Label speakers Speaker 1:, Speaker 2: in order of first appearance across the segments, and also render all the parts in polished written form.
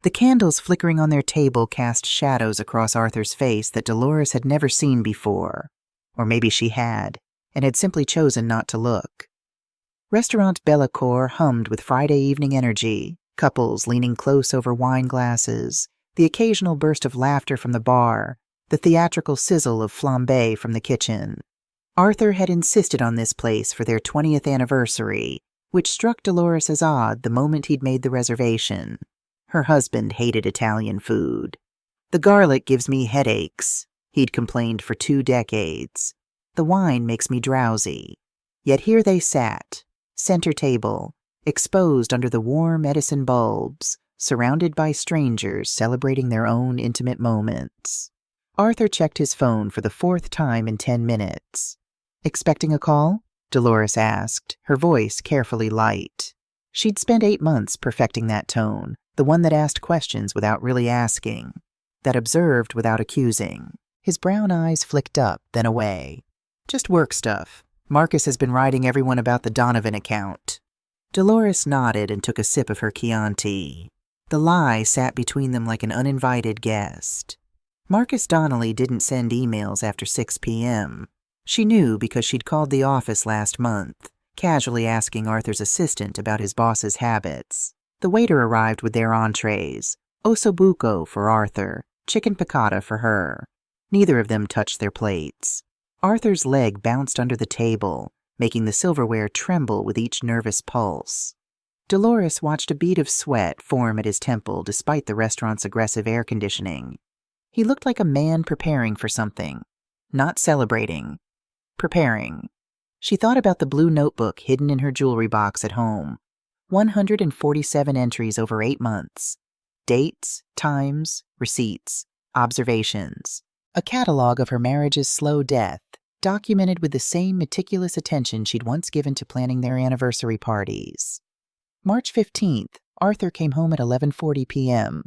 Speaker 1: The candles flickering on their table cast shadows across Arthur's face that Dolores had never seen before. Or maybe she had, and had simply chosen not to look. Restaurant Bellacour hummed with Friday evening energy, couples leaning close over wine glasses, the occasional burst of laughter from the bar, the theatrical sizzle of flambé from the kitchen. Arthur had insisted on this place for their 20th anniversary, which struck Dolores as odd the moment he'd made the reservation. Her husband hated Italian food. "The garlic gives me headaches," he'd complained for 2 decades. "The wine makes me drowsy." Yet here they sat, center table, exposed under the warm Edison bulbs, surrounded by strangers celebrating their own intimate moments. Arthur checked his phone for the 4th time in 10 minutes. "Expecting a call?" Dolores asked, her voice carefully light. She'd spent 8 months perfecting that tone, the one that asked questions without really asking, that observed without accusing. His brown eyes flicked up, then away. "Just work stuff. Marcus has been writing everyone about the Donovan account." Dolores nodded and took a sip of her Chianti. The lie sat between them like an uninvited guest. Marcus Donnelly didn't send emails after 6 p.m. She knew because she'd called the office last month, casually asking Arthur's assistant about his boss's habits. The waiter arrived with their entrees, ossobuco for Arthur, chicken piccata for her. Neither of them touched their plates. Arthur's leg bounced under the table, making the silverware tremble with each nervous pulse. Dolores watched a bead of sweat form at his temple despite the restaurant's aggressive air conditioning. He looked like a man preparing for something. Not celebrating. Preparing. She thought about the blue notebook hidden in her jewelry box at home. 147 entries over 8 months. Dates, times, receipts, observations. A catalog of her marriage's slow death, documented with the same meticulous attention she'd once given to planning their anniversary parties. March 15th, Arthur came home at 11:40 p.m.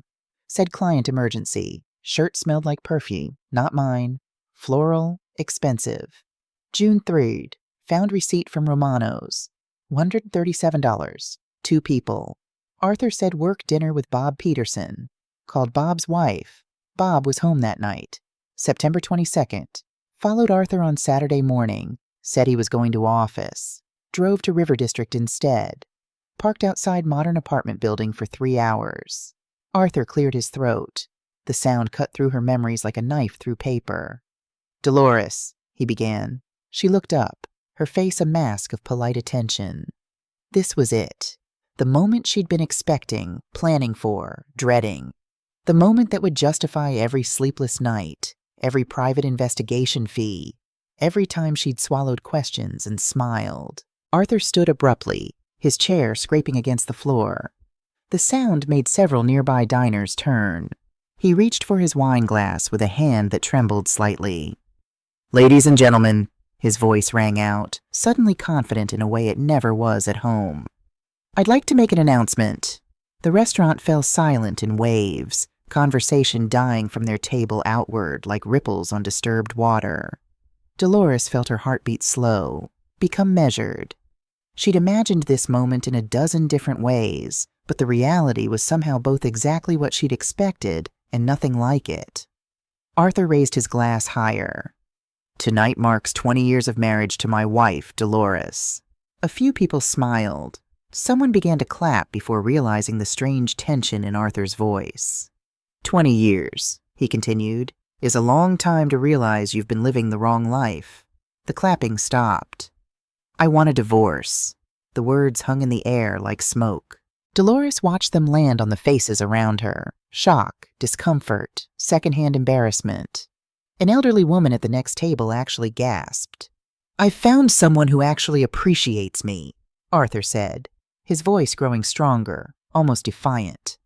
Speaker 1: Said client emergency. Shirt smelled like perfume, not mine. Floral, expensive. June 3rd, found receipt from Romano's. $137. 2 people. Arthur said work dinner with Bob Peterson. Called Bob's wife. Bob was home that night. September 22nd. Followed Arthur on Saturday morning. Said he was going to office. Drove to River District instead. Parked outside modern apartment building for 3 hours. Arthur cleared his throat. The sound cut through her memories like a knife through paper. "Dolores," he began. She looked up, her face a mask of polite attention. This was it. The moment she'd been expecting, planning for, dreading. The moment that would justify every sleepless night, every private investigation fee, every time she'd swallowed questions and smiled. Arthur stood abruptly, his chair scraping against the floor. The sound made several nearby diners turn. He reached for his wine glass with a hand that trembled slightly. "Ladies and gentlemen," his voice rang out, suddenly confident in a way it never was at home. "I'd like to make an announcement." The restaurant fell silent in waves, conversation dying from their table outward like ripples on disturbed water. Dolores felt her heartbeat slow, become measured. She'd imagined this moment in a dozen different ways, but the reality was somehow both exactly what she'd expected and nothing like it. Arthur raised his glass higher. "Tonight marks 20 years of marriage to my wife, Dolores." A few people smiled. Someone began to clap before realizing the strange tension in Arthur's voice. 20 years, he continued, is a long time to realize you've been living the wrong life. The clapping stopped. "I want a divorce." The words hung in the air like smoke. Dolores watched them land on the faces around her. Shock, discomfort, secondhand embarrassment. An elderly woman at the next table actually gasped. "I've found someone who actually appreciates me," Arthur said, his voice growing stronger, almost defiant.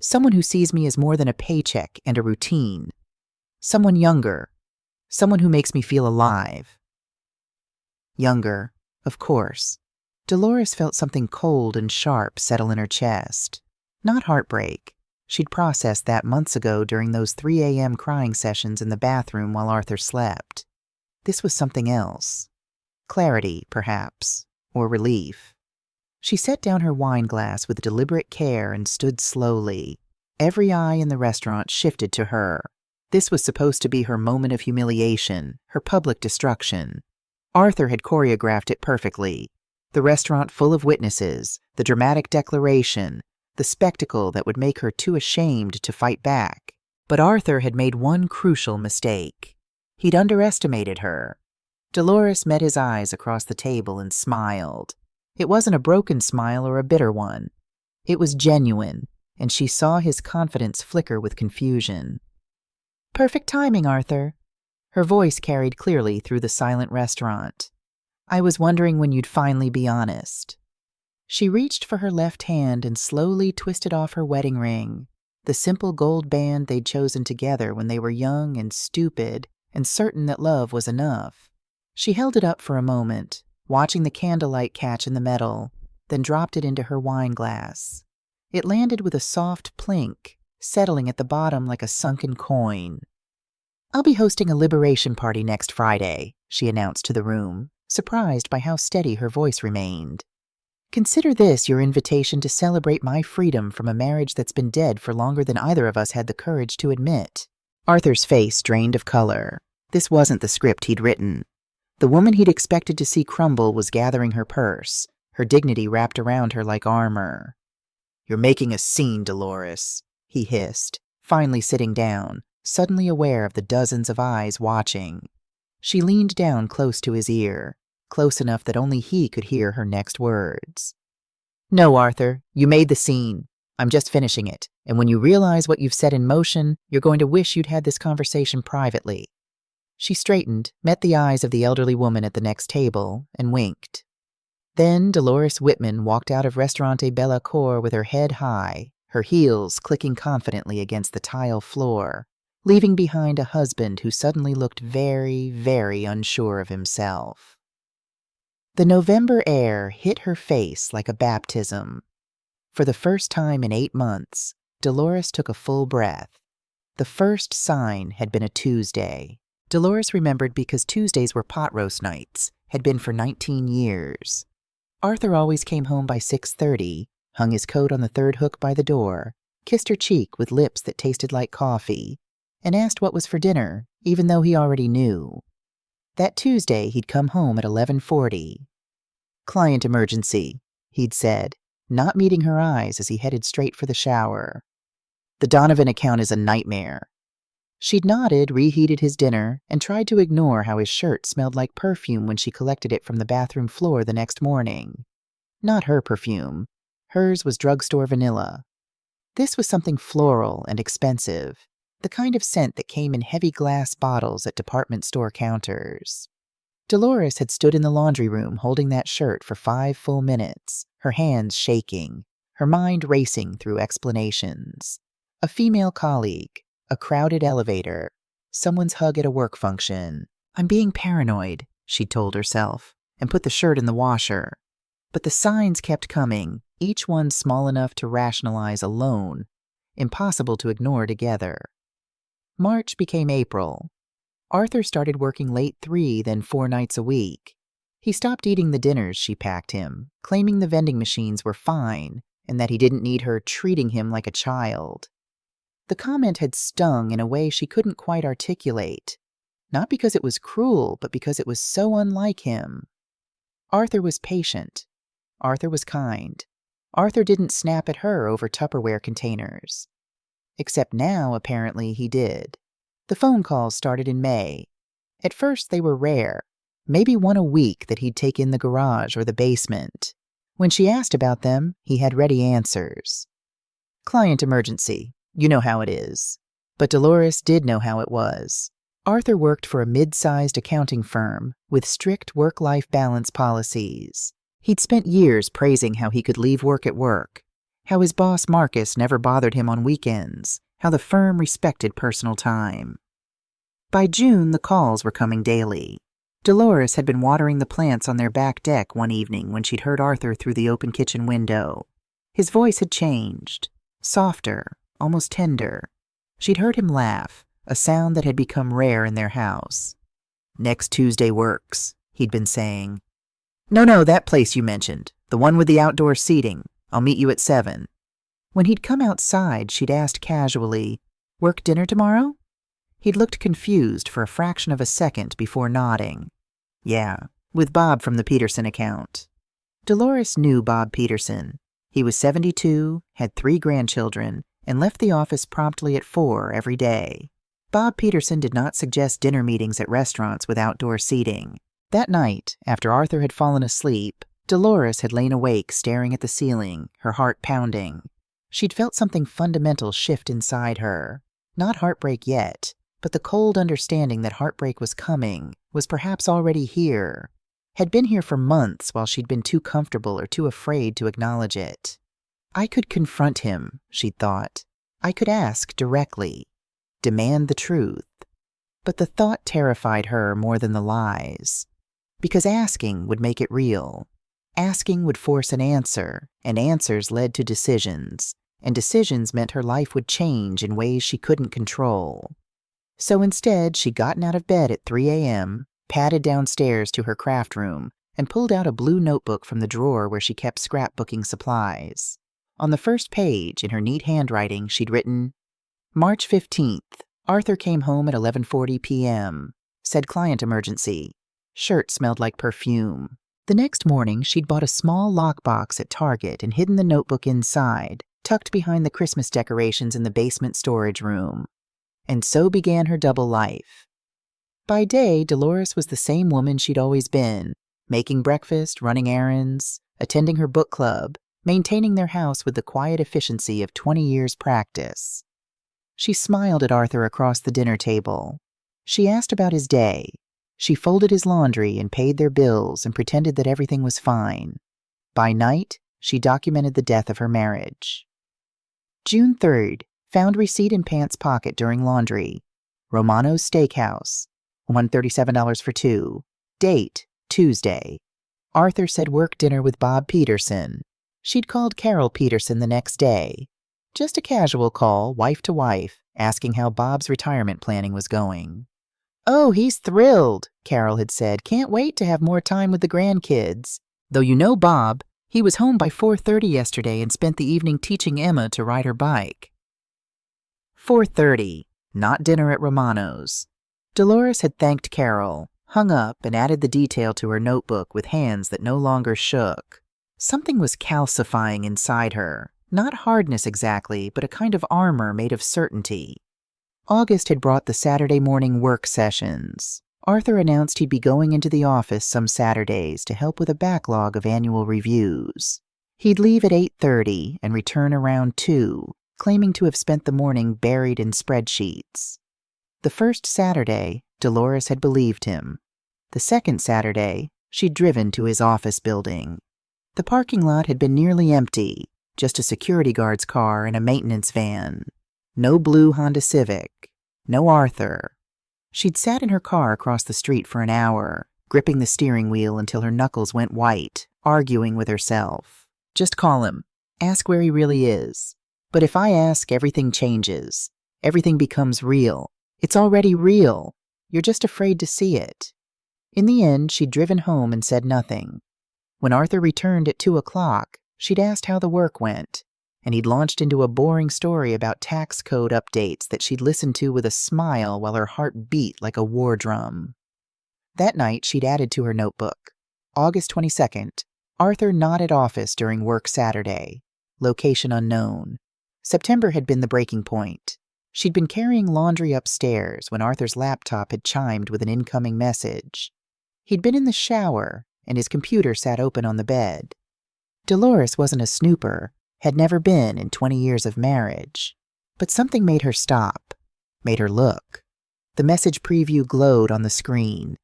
Speaker 1: "Someone who sees me as more than a paycheck and a routine. Someone younger. Someone who makes me feel alive." Younger, of course. Dolores felt something cold and sharp settle in her chest. Not heartbreak. She'd processed that months ago during those 3 a.m. crying sessions in the bathroom while Arthur slept. This was something else. Clarity, perhaps, or relief. She set down her wine glass with deliberate care and stood slowly. Every eye in the restaurant shifted to her. This was supposed to be her moment of humiliation, her public destruction. Arthur had choreographed it perfectly. The restaurant full of witnesses, the dramatic declaration, the spectacle that would make her too ashamed to fight back. But Arthur had made one crucial mistake. He'd underestimated her. Dolores met his eyes across the table and smiled. It wasn't a broken smile or a bitter one. It was genuine, and she saw his confidence flicker with confusion. "Perfect timing, Arthur." Her voice carried clearly through the silent restaurant. "I was wondering when you'd finally be honest." She reached for her left hand and slowly twisted off her wedding ring, the simple gold band they'd chosen together when they were young and stupid and certain that love was enough. She held it up for a moment, watching the candlelight catch in the metal, then dropped it into her wine glass. It landed with a soft plink, settling at the bottom like a sunken coin. "I'll be hosting a liberation party next Friday," she announced to the room, surprised by how steady her voice remained. "Consider this your invitation to celebrate my freedom from a marriage that's been dead for longer than either of us had the courage to admit." Arthur's face drained of color. This wasn't the script he'd written. The woman he'd expected to see crumble was gathering her purse, her dignity wrapped around her like armor. "You're making a scene, Dolores," he hissed, finally sitting down, suddenly aware of the dozens of eyes watching. She leaned down close to his ear, close enough that only he could hear her next words. "No, Arthur, you made the scene. I'm just finishing it, and when you realize what you've set in motion, you're going to wish you'd had this conversation privately." She straightened, met the eyes of the elderly woman at the next table, and winked. Then Dolores Whitman walked out of Restaurante Bellacour with her head high, her heels clicking confidently against the tile floor, leaving behind a husband who suddenly looked very, very unsure of himself. The November air hit her face like a baptism. For the first time in 8 months, Dolores took a full breath. The first sign had been a Tuesday. Dolores remembered because Tuesdays were pot roast nights, had been for 19 years. Arthur always came home by 6:30, hung his coat on the third hook by the door, kissed her cheek with lips that tasted like coffee, and asked what was for dinner, even though he already knew. That Tuesday, he'd come home at 11:40. "Client emergency," he'd said, not meeting her eyes as he headed straight for the shower. "The Donovan account is a nightmare." She'd nodded, reheated his dinner, and tried to ignore how his shirt smelled like perfume when she collected it from the bathroom floor the next morning. Not her perfume. Hers was drugstore vanilla. This was something floral and expensive, the kind of scent that came in heavy glass bottles at department store counters. Dolores had stood in the laundry room holding that shirt for 5 full minutes, her hands shaking, her mind racing through explanations. A female colleague, a crowded elevator, someone's hug at a work function. "I'm being paranoid," she'd told herself, and put the shirt in the washer. But the signs kept coming, each one small enough to rationalize alone, impossible to ignore together. March became April. Arthur started working late 3, then 4 nights a week. He stopped eating the dinners she packed him, claiming the vending machines were fine and that he didn't need her treating him like a child. The comment had stung in a way she couldn't quite articulate, not because it was cruel, but because it was so unlike him. Arthur was patient. Arthur was kind. Arthur didn't snap at her over Tupperware containers. Except now, apparently, he did. The phone calls started in May. At first, they were rare, maybe one a week that he'd take in the garage or the basement. When she asked about them, he had ready answers. "Client emergency. You know how it is." But Dolores did know how it was. Arthur worked for a mid-sized accounting firm with strict work-life balance policies. He'd spent years praising how he could leave work at work, how his boss Marcus never bothered him on weekends, how the firm respected personal time. By June, the calls were coming daily. Dolores had been watering the plants on their back deck one evening when she'd heard Arthur through the open kitchen window. His voice had changed, softer, almost tender. She'd heard him laugh, a sound that had become rare in their house. "Next Tuesday works," he'd been saying. No, that place you mentioned, the one with the outdoor seating. I'll meet you at 7. When he'd come outside, she'd asked casually, "Work dinner tomorrow?" He'd looked confused for a fraction of a second before nodding. "Yeah, with Bob from the Peterson account." Dolores knew Bob Peterson. He was 72, had 3 grandchildren, and left the office promptly at 4 every day. Bob Peterson did not suggest dinner meetings at restaurants with outdoor seating. That night, after Arthur had fallen asleep, Dolores had lain awake staring at the ceiling, her heart pounding. She'd felt something fundamental shift inside her. Not heartbreak yet, but the cold understanding that heartbreak was coming, was perhaps already here. Had been here for months while she'd been too comfortable or too afraid to acknowledge it. I could confront him, she'd thought. I could ask directly. Demand the truth. But the thought terrified her more than the lies. Because asking would make it real. Asking would force an answer, and answers led to decisions, and decisions meant her life would change in ways she couldn't control. So instead, she'd gotten out of bed at 3 a.m., padded downstairs to her craft room, and pulled out a blue notebook from the drawer where she kept scrapbooking supplies. On the first page, in her neat handwriting, she'd written, March 15th, Arthur came home at 11:40 p.m. Said client emergency. Shirt smelled like perfume. The next morning, she'd bought a small lockbox at Target and hidden the notebook inside, tucked behind the Christmas decorations in the basement storage room. And so began her double life. By day, Dolores was the same woman she'd always been, making breakfast, running errands, attending her book club, maintaining their house with the quiet efficiency of 20 years' practice. She smiled at Arthur across the dinner table. She asked about his day. She folded his laundry and paid their bills and pretended that everything was fine. By night, she documented the death of her marriage. June 3rd, found receipt in pants pocket during laundry. Romano's Steakhouse, $137 for 2. Date, Tuesday. Arthur said work dinner with Bob Peterson. She'd called Carol Peterson the next day. Just a casual call, wife to wife, asking how Bob's retirement planning was going. "Oh, he's thrilled," Carol had said. "Can't wait to have more time with the grandkids. Though you know Bob, he was home by 4:30 yesterday and spent the evening teaching Emma to ride her bike." 4:30, not dinner at Romano's. Dolores had thanked Carol, hung up, and added the detail to her notebook with hands that no longer shook. Something was calcifying inside her. Not hardness exactly, but a kind of armor made of certainty. August had brought the Saturday morning work sessions. Arthur announced he'd be going into the office some Saturdays to help with a backlog of annual reviews. He'd leave at 8:30 and return around 2, claiming to have spent the morning buried in spreadsheets. The first Saturday, Dolores had believed him. The second Saturday, she'd driven to his office building. The parking lot had been nearly empty, just a security guard's car and a maintenance van. No blue Honda Civic. No Arthur. She'd sat in her car across the street for an hour, gripping the steering wheel until her knuckles went white, arguing with herself. Just call him. Ask where he really is. But if I ask, everything changes. Everything becomes real. It's already real. You're just afraid to see it. In the end, she'd driven home and said nothing. When Arthur returned at 2 o'clock, she'd asked how the work went, and he'd launched into a boring story about tax code updates that she'd listened to with a smile while her heart beat like a war drum. That night, she'd added to her notebook, August 22nd, Arthur not at office during work Saturday. Location unknown. September had been the breaking point. She'd been carrying laundry upstairs when Arthur's laptop had chimed with an incoming message. He'd been in the shower, and his computer sat open on the bed. Dolores wasn't a snooper, had never been in 20 years of marriage. But something made her stop, made her look. The message preview glowed on the screen.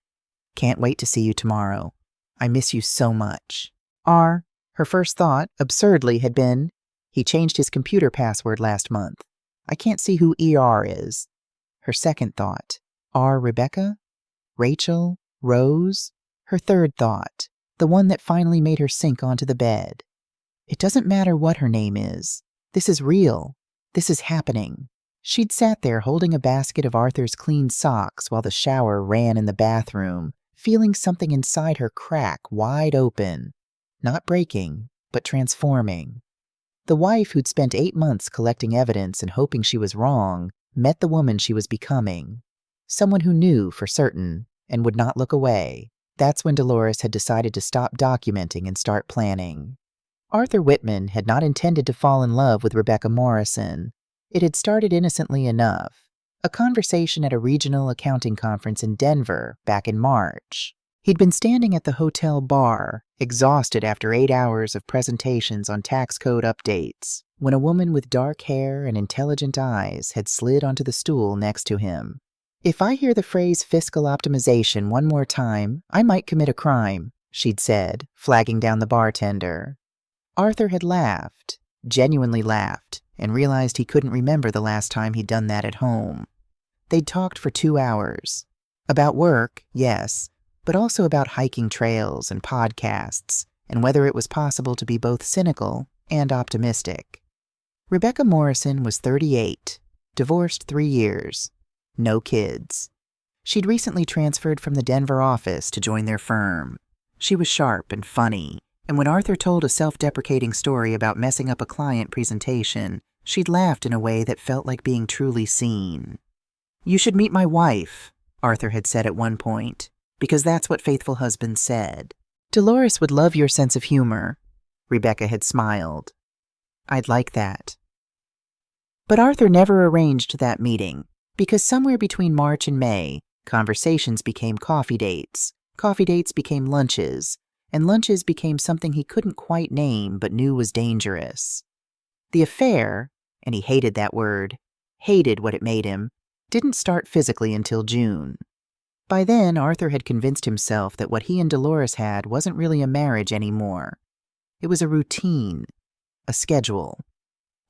Speaker 1: Can't wait to see you tomorrow. I miss you so much. Her first thought, absurdly, had been, he changed his computer password last month. I can't see who ER is. Her second thought, Rebecca? Rachel? Rose? Her third thought, the one that finally made her sink onto the bed. It doesn't matter what her name is. This is real. This is happening. She'd sat there holding a basket of Arthur's clean socks while the shower ran in the bathroom, feeling something inside her crack wide open. Not breaking, but transforming. The wife who'd spent 8 months collecting evidence and hoping she was wrong met the woman she was becoming. Someone who knew for certain and would not look away. That's when Dolores had decided to stop documenting and start planning. Arthur Whitman had not intended to fall in love with Rebecca Morrison. It had started innocently enough. A conversation at a regional accounting conference in Denver back in March. He'd been standing at the hotel bar, exhausted after 8 hours of presentations on tax code updates, when a woman with dark hair and intelligent eyes had slid onto the stool next to him. "If I hear the phrase fiscal optimization one more time, I might commit a crime," she'd said, flagging down the bartender. Arthur had laughed, genuinely laughed, and realized he couldn't remember the last time he'd done that at home. They'd talked for 2 hours. About work, yes, but also about hiking trails and podcasts, and whether it was possible to be both cynical and optimistic. Rebecca Morrison was 38, divorced 3 years, no kids. She'd recently transferred from the Denver office to join their firm. She was sharp and funny, and when Arthur told a self-deprecating story about messing up a client presentation, she'd laughed in a way that felt like being truly seen. "You should meet my wife," Arthur had said at one point, because that's what faithful husbands said. "Dolores would love your sense of humor." Rebecca had smiled. "I'd like that." But Arthur never arranged that meeting, because somewhere between March and May, conversations became coffee dates became lunches, and lunches became something he couldn't quite name but knew was dangerous. The affair, and he hated that word, hated what it made him, didn't start physically until June. By then, Arthur had convinced himself that what he and Dolores had wasn't really a marriage anymore. It was a routine, a schedule.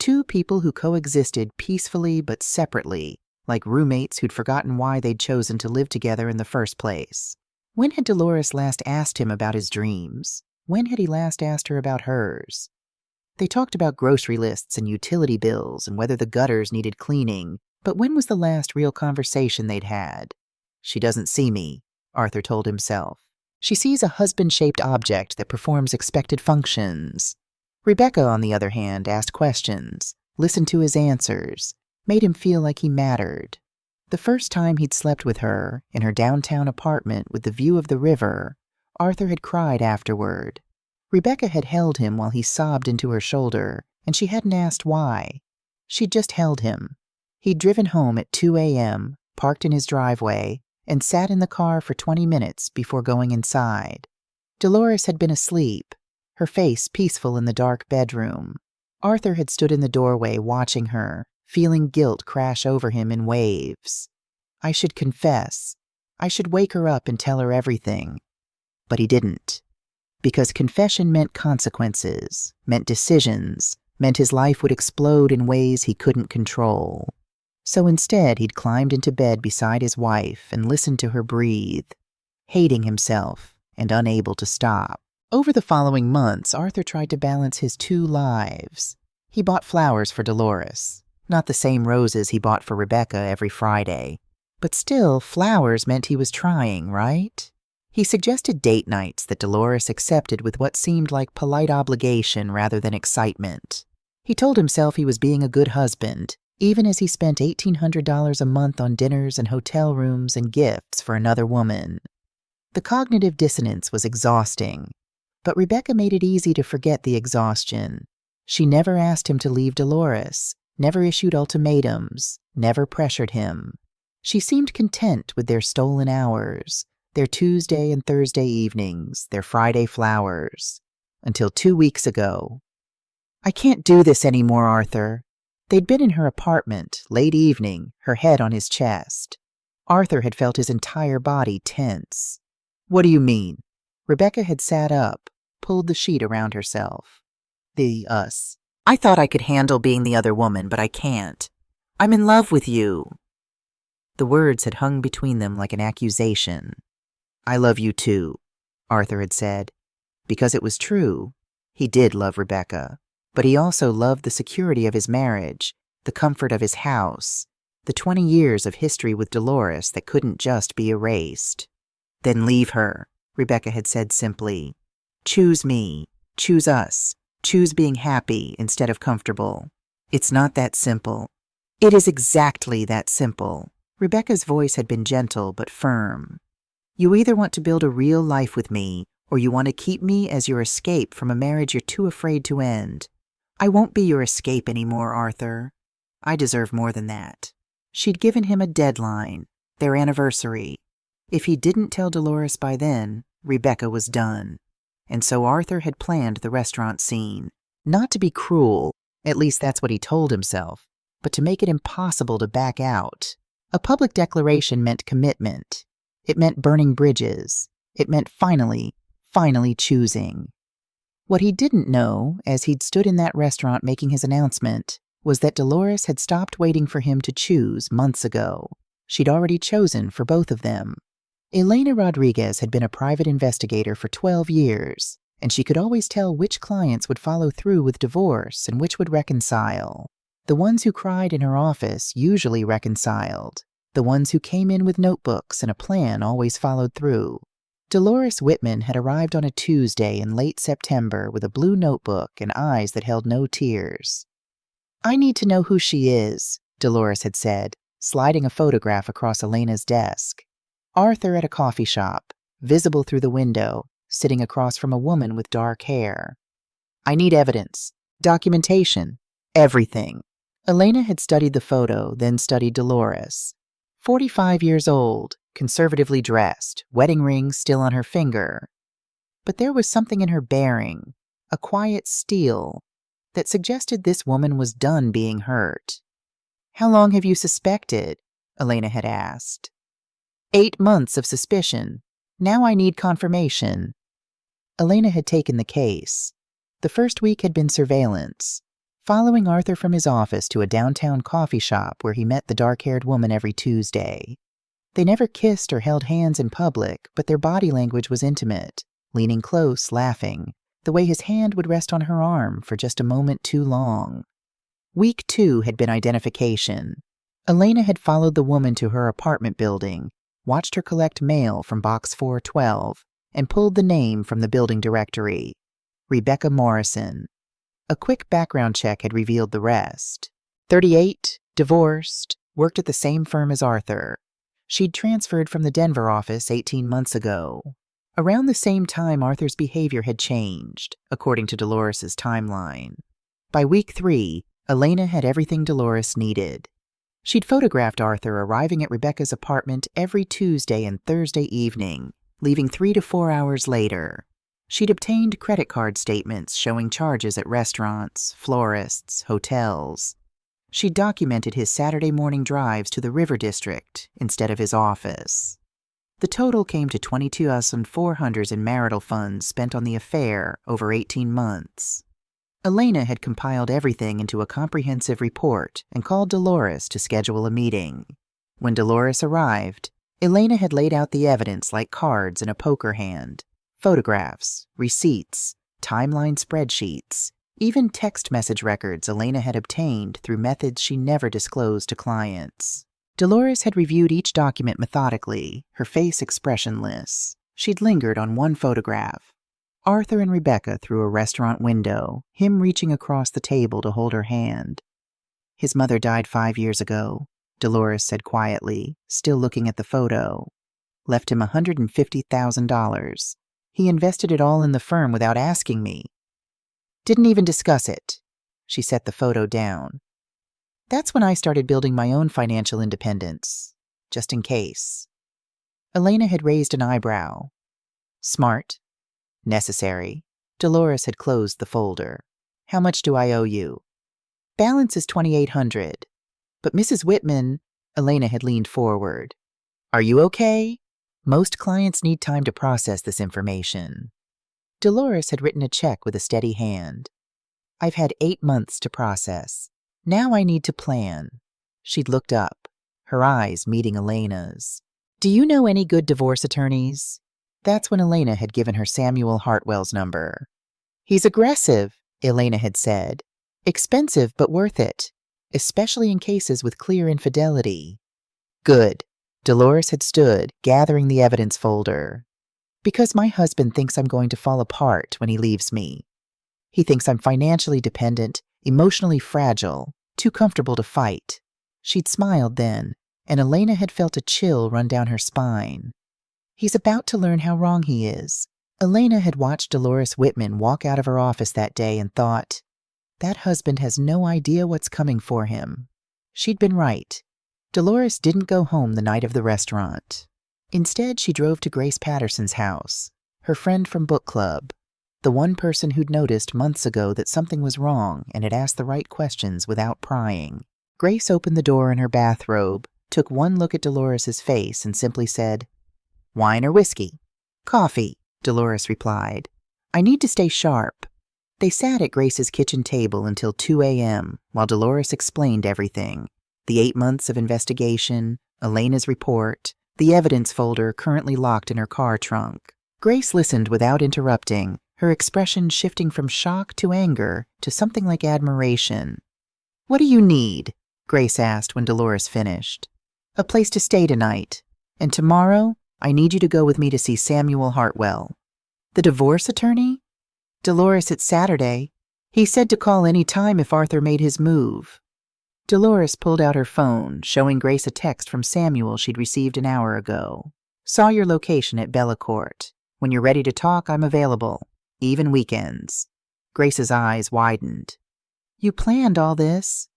Speaker 1: 2 people who coexisted peacefully but separately, like roommates who'd forgotten why they'd chosen to live together in the first place. When had Dolores last asked him about his dreams? When had he last asked her about hers? They talked about grocery lists and utility bills and whether the gutters needed cleaning, but when was the last real conversation they'd had? "She doesn't see me," Arthur told himself. "She sees a husband-shaped object that performs expected functions." Rebecca, on the other hand, asked questions, listened to his answers, made him feel like he mattered. The first time he'd slept with her, in her downtown apartment with the view of the river, Arthur had cried afterward. Rebecca had held him while he sobbed into her shoulder, and she hadn't asked why. She'd just held him. He'd driven home at 2 a.m., parked in his driveway, and sat in the car for 20 minutes before going inside. Dolores had been asleep, her face peaceful in the dark bedroom. Arthur had stood in the doorway watching her, feeling guilt crash over him in waves. I should confess. I should wake her up and tell her everything. But he didn't. Because confession meant consequences, meant decisions, meant his life would explode in ways he couldn't control. So instead, he'd climbed into bed beside his wife and listened to her breathe, hating himself and unable to stop. Over the following months, Arthur tried to balance his 2 lives. He bought flowers for Dolores, not the same roses he bought for Rebecca every Friday. But still, flowers meant he was trying, right? He suggested date nights that Dolores accepted with what seemed like polite obligation rather than excitement. He told himself he was being a good husband, even as he spent $1,800 a month on dinners and hotel rooms and gifts for another woman. The cognitive dissonance was exhausting, but Rebecca made it easy to forget the exhaustion. She never asked him to leave Dolores, never issued ultimatums, never pressured him. She seemed content with their stolen hours, their Tuesday and Thursday evenings, their Friday flowers, until 2 weeks ago. "I can't do this anymore, Arthur." They'd been in her apartment, late evening, her head on his chest. Arthur had felt his entire body tense. "What do you mean?" Rebecca had sat up, pulled the sheet around herself. Us. "I thought I could handle being the other woman, but I can't. I'm in love with you." The words had hung between them like an accusation. "I love you too," Arthur had said. Because it was true. He did love Rebecca, but he also loved the security of his marriage, the comfort of his house, the 20 years of history with Dolores that couldn't just be erased. "Then leave her," Rebecca had said simply. "Choose me. Choose us. Choose being happy instead of comfortable. It's not that simple. It is exactly that simple. Rebecca's voice had been gentle but firm. You either want to build a real life with me, or you want to keep me as your escape from a marriage you're too afraid to end. I won't be your escape anymore, Arthur. I deserve more than that. She'd given him a deadline, their anniversary. If he didn't tell Dolores by then, Rebecca was done. And so Arthur had planned the restaurant scene. Not to be cruel, at least that's what he told himself, but to make it impossible to back out. A public declaration meant commitment. It meant burning bridges. It meant finally choosing. What he didn't know, as he'd stood in that restaurant making his announcement, was that Dolores had stopped waiting for him to choose months ago. She'd already chosen for both of them. Elena Rodriguez had been a private investigator for 12 years, and she could always tell which clients would follow through with divorce and which would reconcile. The ones who cried in her office usually reconciled. The ones who came in with notebooks and a plan always followed through. Dolores Whitman had arrived on a Tuesday in late September with a blue notebook and eyes that held no tears. I need to know who she is, Dolores had said, sliding a photograph across Elena's desk. Arthur at a coffee shop, visible through the window, sitting across from a woman with dark hair. I need evidence, documentation, everything. Elena had studied the photo, then studied Dolores. 45 years old, conservatively dressed, wedding ring still on her finger. But there was something in her bearing, a quiet steel, that suggested this woman was done being hurt. How long have you suspected? Elena had asked. 8 months of suspicion. Now I need confirmation. Elena had taken the case. The first week had been surveillance, following Arthur from his office to a downtown coffee shop where he met the dark-haired woman every Tuesday. They never kissed or held hands in public, but their body language was intimate, leaning close, laughing, the way his hand would rest on her arm for just a moment too long. Week 2 had been identification. Elena had followed the woman to her apartment building, watched her collect mail from box 412, and pulled the name from the building directory. Rebecca Morrison. A quick background check had revealed the rest. 38, divorced, worked at the same firm as Arthur. She'd transferred from the Denver office 18 months ago. Around the same time, Arthur's behavior had changed, according to Dolores's timeline. By week 3, Elena had everything Dolores needed. She'd photographed Arthur arriving at Rebecca's apartment every Tuesday and Thursday evening, leaving 3 to 4 hours later. She'd obtained credit card statements showing charges at restaurants, florists, hotels. She'd documented his Saturday morning drives to the River District instead of his office. The total came to $22,400 in marital funds spent on the affair over 18 months. Elena had compiled everything into a comprehensive report and called Dolores to schedule a meeting. When Dolores arrived, Elena had laid out the evidence like cards in a poker hand. Photographs, receipts, timeline spreadsheets, even text message records Elena had obtained through methods she never disclosed to clients. Dolores had reviewed each document methodically, her face expressionless. She'd lingered on one photograph. Arthur and Rebecca through a restaurant window, him reaching across the table to hold her hand. His mother died 5 years ago, Dolores said quietly, still looking at the photo. Left him $150,000. He invested it all in the firm without asking me. Didn't even discuss it. She set the photo down. That's when I started building my own financial independence, just in case. Elena had raised an eyebrow. Smart. Necessary. Dolores had closed the folder. How much do I owe you? Balance is $2,800. But Mrs. Whitman, Elena had leaned forward. Are you okay? Most clients need time to process this information. Dolores had written a check with a steady hand. I've had 8 months to process. Now I need to plan. She'd looked up, her eyes meeting Elena's. Do you know any good divorce attorneys? That's when Elena had given her Samuel Hartwell's number. He's aggressive, Elena had said. Expensive but worth it, especially in cases with clear infidelity. Good. Dolores had stood, gathering the evidence folder. Because my husband thinks I'm going to fall apart when he leaves me. He thinks I'm financially dependent, emotionally fragile, too comfortable to fight. She'd smiled then, and Elena had felt a chill run down her spine. He's about to learn how wrong he is. Elena had watched Dolores Whitman walk out of her office that day and thought, that husband has no idea what's coming for him. She'd been right. Dolores didn't go home the night of the restaurant. Instead, she drove to Grace Patterson's house, her friend from book club, the one person who'd noticed months ago that something was wrong and had asked the right questions without prying. Grace opened the door in her bathrobe, took one look at Dolores's face, and simply said, "Wine or whiskey?" "Coffee," Dolores replied. "I need to stay sharp." They sat at Grace's kitchen table until 2 a.m. while Dolores explained everything. The 8 months of investigation, Elena's report, the evidence folder currently locked in her car trunk. Grace listened without interrupting, her expression shifting from shock to anger to something like admiration. "What do you need?" Grace asked when Dolores finished. "A place to stay tonight. And tomorrow, I need you to go with me to see Samuel Hartwell." "The divorce attorney?" "Dolores, it's Saturday. He said to call any time if Arthur made his move." Dolores pulled out her phone, showing Grace a text from Samuel she'd received an hour ago. "Saw your location at Bellacourt. When you're ready to talk, I'm available, even weekends." Grace's eyes widened. "You planned all this?"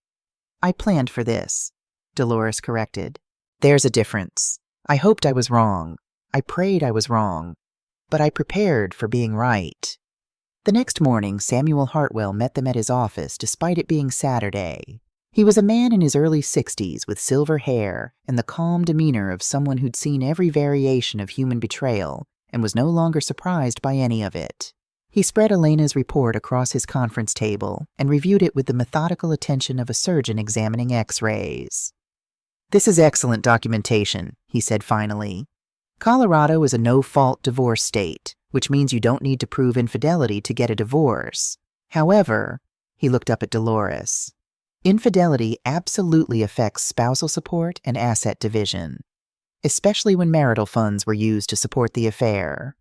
Speaker 1: "I planned for this," Dolores corrected. "There's a difference. I hoped I was wrong. I prayed I was wrong. But I prepared for being right." The next morning, Samuel Hartwell met them at his office despite it being Saturday. He was a man in his early 60s with silver hair and the calm demeanor of someone who'd seen every variation of human betrayal and was no longer surprised by any of it. He spread Elena's report across his conference table and reviewed it with the methodical attention of a surgeon examining X-rays. "This is excellent documentation," he said finally. "Colorado is a no-fault divorce state, which means you don't need to prove infidelity to get a divorce. However," he looked up at Dolores, "infidelity absolutely affects spousal support and asset division, especially when marital funds were used to support the affair."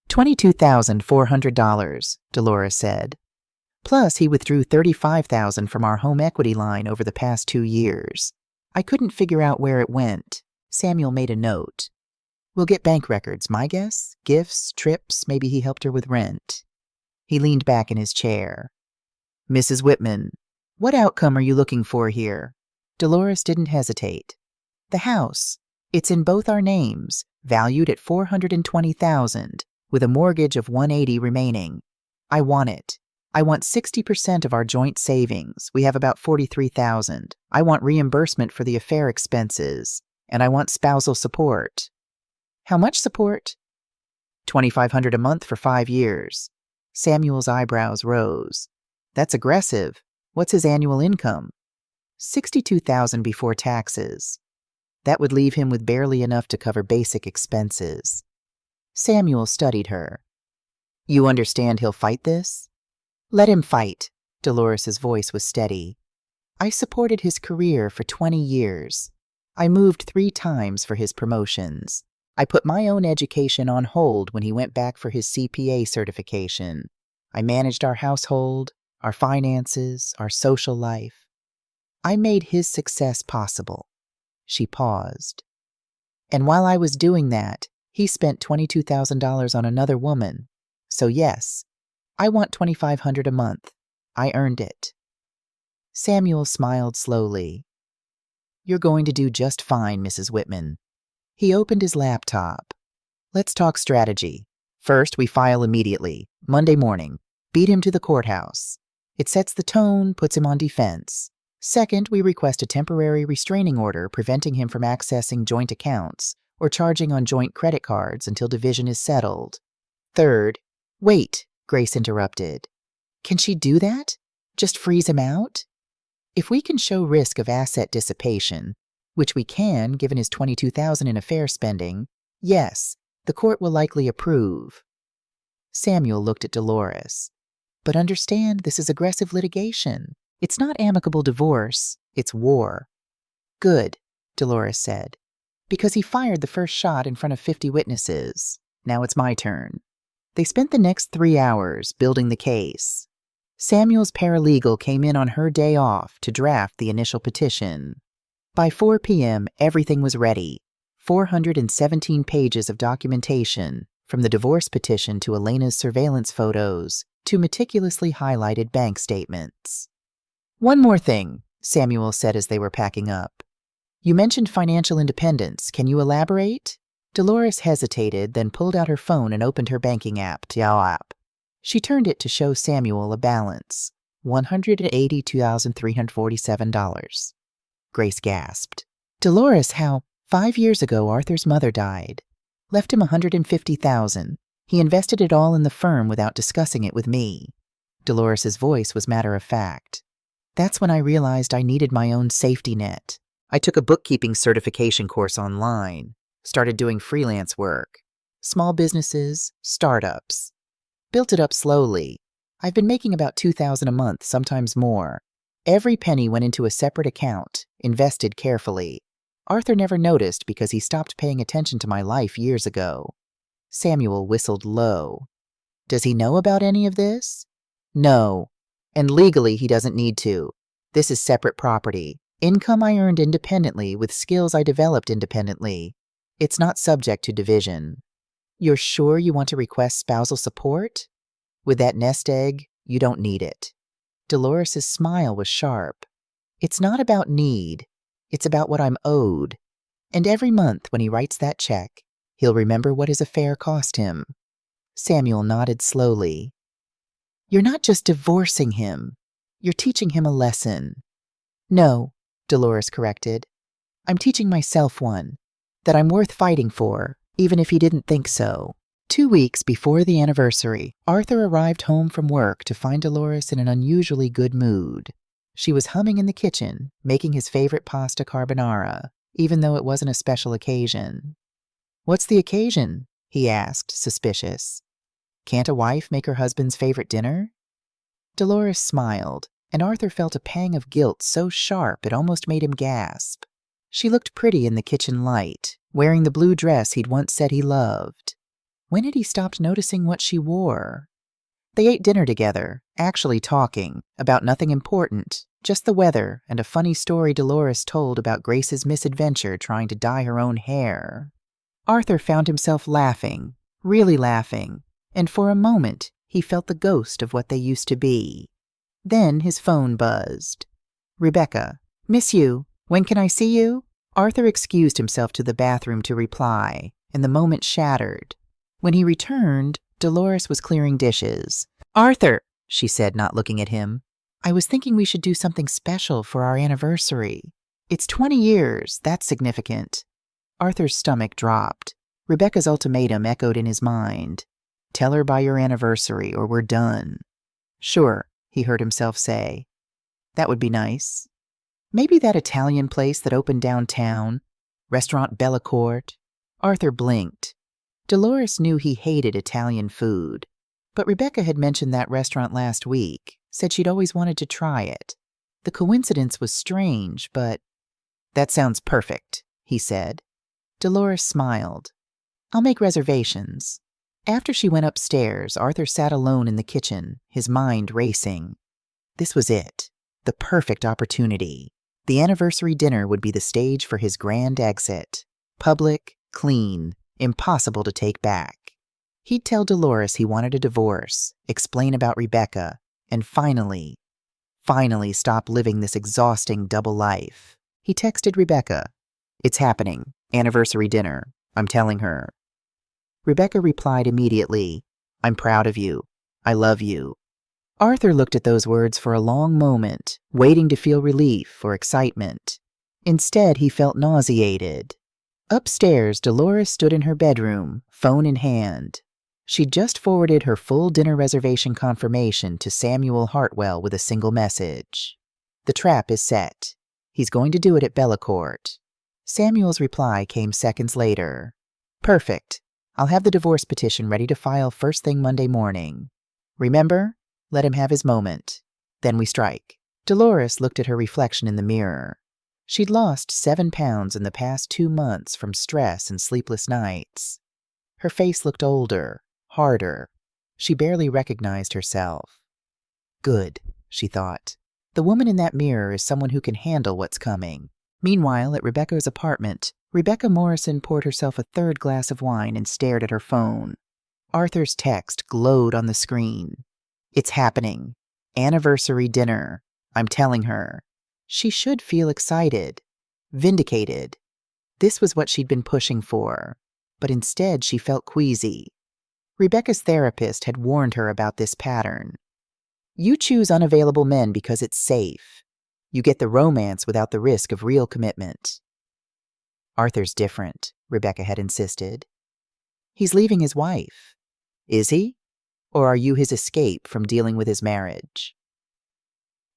Speaker 1: $22,400, Dolores said. "Plus, he withdrew $35,000 from our home equity line over the past 2 years. I couldn't figure out where it went." Samuel made a note. "We'll get bank records, my guess. Gifts, trips, maybe he helped her with rent." He leaned back in his chair. "Mrs. Whitman, what outcome are you looking for here?" Dolores didn't hesitate. "The house. It's in both our names, valued at $420,000, with a mortgage of $180,000 remaining. I want it. I want 60% of our joint savings. We have about $43,000. I want reimbursement for the affair expenses, and I want spousal support." "How much support?" $2,500 a month for 5 years. Samuel's eyebrows rose. "That's aggressive. What's his annual income?" $62,000 before taxes. That would leave him with barely enough to cover basic expenses. Samuel studied her. "You understand he'll fight this?" "Let him fight." Dolores's voice was steady. "I supported his career for 20 years. I moved 3 times for his promotions. I put my own education on hold when he went back for his CPA certification. I managed our household, our finances, our social life. I made his success possible." She paused. "And while I was doing that, he spent $22,000 on another woman. So yes, I want $2,500 a month. I earned it." Samuel smiled slowly. "You're going to do just fine, Mrs. Whitman." He opened his laptop. "Let's talk strategy. First, we file immediately, Monday morning. Beat him to the courthouse. It sets the tone, puts him on defense. Second, we request a temporary restraining order preventing him from accessing joint accounts or charging on joint credit cards until division is settled. Third, wait, Grace interrupted. Can she do that? Just freeze him out? If we can show risk of asset dissipation, which we can given his $22,000 in affair spending, yes, the court will likely approve." Samuel looked at Dolores. "But understand, this is aggressive litigation. It's not amicable divorce, it's war." "Good," Dolores said, "because he fired the first shot in front of 50 witnesses. Now it's my turn." They spent the next 3 hours building the case. Samuel's paralegal came in on her day off to draft the initial petition. By 4 p.m., everything was ready. 417 pages of documentation, from the divorce petition to Elena's surveillance photos to meticulously highlighted bank statements. "One more thing," Samuel said as they were packing up. "You mentioned financial independence. Can you elaborate?" Dolores hesitated, then pulled out her phone and opened her banking app, app. She turned it to show Samuel a balance, $182,347. Grace gasped. "Dolores, how? 5 years ago, Arthur's mother died. Left him $150,000. He invested it all in the firm without discussing it with me." Dolores's voice was matter of fact. "That's when I realized I needed my own safety net. I took a bookkeeping certification course online, started doing freelance work, small businesses, startups. Built it up slowly. I've been making about $2,000 a month, sometimes more. Every penny went into a separate account, invested carefully. Arthur never noticed because he stopped paying attention to my life years ago." Samuel whistled low. "Does he know about any of this?" "No. And legally he doesn't need to. This is separate property. Income I earned independently with skills I developed independently. It's not subject to division." "You're sure you want to request spousal support?" "With that nest egg, you don't need it." Dolores's smile was sharp. "It's not about need. It's about what I'm owed. And every month when he writes that check, he'll remember what his affair cost him." Samuel nodded slowly. "You're not just divorcing him. You're teaching him a lesson." "No," Dolores corrected. "I'm teaching myself one. That I'm worth fighting for, even if he didn't think so." 2 weeks before the anniversary, Arthur arrived home from work to find Dolores in an unusually good mood. She was humming in the kitchen, making his favorite pasta carbonara, even though it wasn't a special occasion. "What's the occasion?" he asked, suspicious. "Can't a wife make her husband's favorite dinner?" Dolores smiled, and Arthur felt a pang of guilt so sharp it almost made him gasp. She looked pretty in the kitchen light, wearing the blue dress he'd once said he loved. When had he stopped noticing what she wore? They ate dinner together, actually talking, about nothing important, just the weather and a funny story Dolores told about Grace's misadventure trying to dye her own hair. Arthur found himself laughing, really laughing, and for a moment he felt the ghost of what they used to be. Then his phone buzzed. "Rebecca, miss you. When can I see you?" Arthur excused himself to the bathroom to reply, and the moment shattered. When he returned, Dolores was clearing dishes. "Arthur," she said, not looking at him, "I was thinking we should do something special for our anniversary. It's 20 years, that's significant." Arthur's stomach dropped. Rebecca's ultimatum echoed in his mind. "Tell her by your anniversary or we're done." "Sure," he heard himself say. "That would be nice. Maybe that Italian place that opened downtown, Restaurant Bellacourt." Arthur blinked. Dolores knew he hated Italian food, but Rebecca had mentioned that restaurant last week, said she'd always wanted to try it. The coincidence was strange, but... "That sounds perfect," he said. Dolores smiled. "I'll make reservations." After she went upstairs, Arthur sat alone in the kitchen, his mind racing. This was it, the perfect opportunity. The anniversary dinner would be the stage for his grand exit. Public, clean, impossible to take back. He'd tell Dolores he wanted a divorce, explain about Rebecca, and finally stop living this exhausting double life. He texted Rebecca. "It's happening. Anniversary dinner. I'm telling her." Rebecca replied immediately, "I'm proud of you. I love you." Arthur looked at those words for a long moment, waiting to feel relief or excitement. Instead, he felt nauseated. Upstairs, Dolores stood in her bedroom, phone in hand. She'd just forwarded her full dinner reservation confirmation to Samuel Hartwell with a single message. "The trap is set. He's going to do it at Bellacourt." Samuel's reply came seconds later. "Perfect. I'll have the divorce petition ready to file first thing Monday morning. Remember? Let him have his moment. Then we strike." Dolores looked at her reflection in the mirror. She'd lost 7 pounds in the past 2 months from stress and sleepless nights. Her face looked older, harder. She barely recognized herself. Good, she thought. The woman in that mirror is someone who can handle what's coming. Meanwhile, at Rebecca's apartment, Rebecca Morrison poured herself a third glass of wine and stared at her phone. Arthur's text glowed on the screen. It's happening. Anniversary dinner. I'm telling her. She should feel excited. Vindicated. This was what she'd been pushing for. But instead, she felt queasy. Rebecca's therapist had warned her about this pattern. You choose unavailable men because it's safe. You get the romance without the risk of real commitment. Arthur's different, Rebecca had insisted. He's leaving his wife. Is he? Or are you his escape from dealing with his marriage?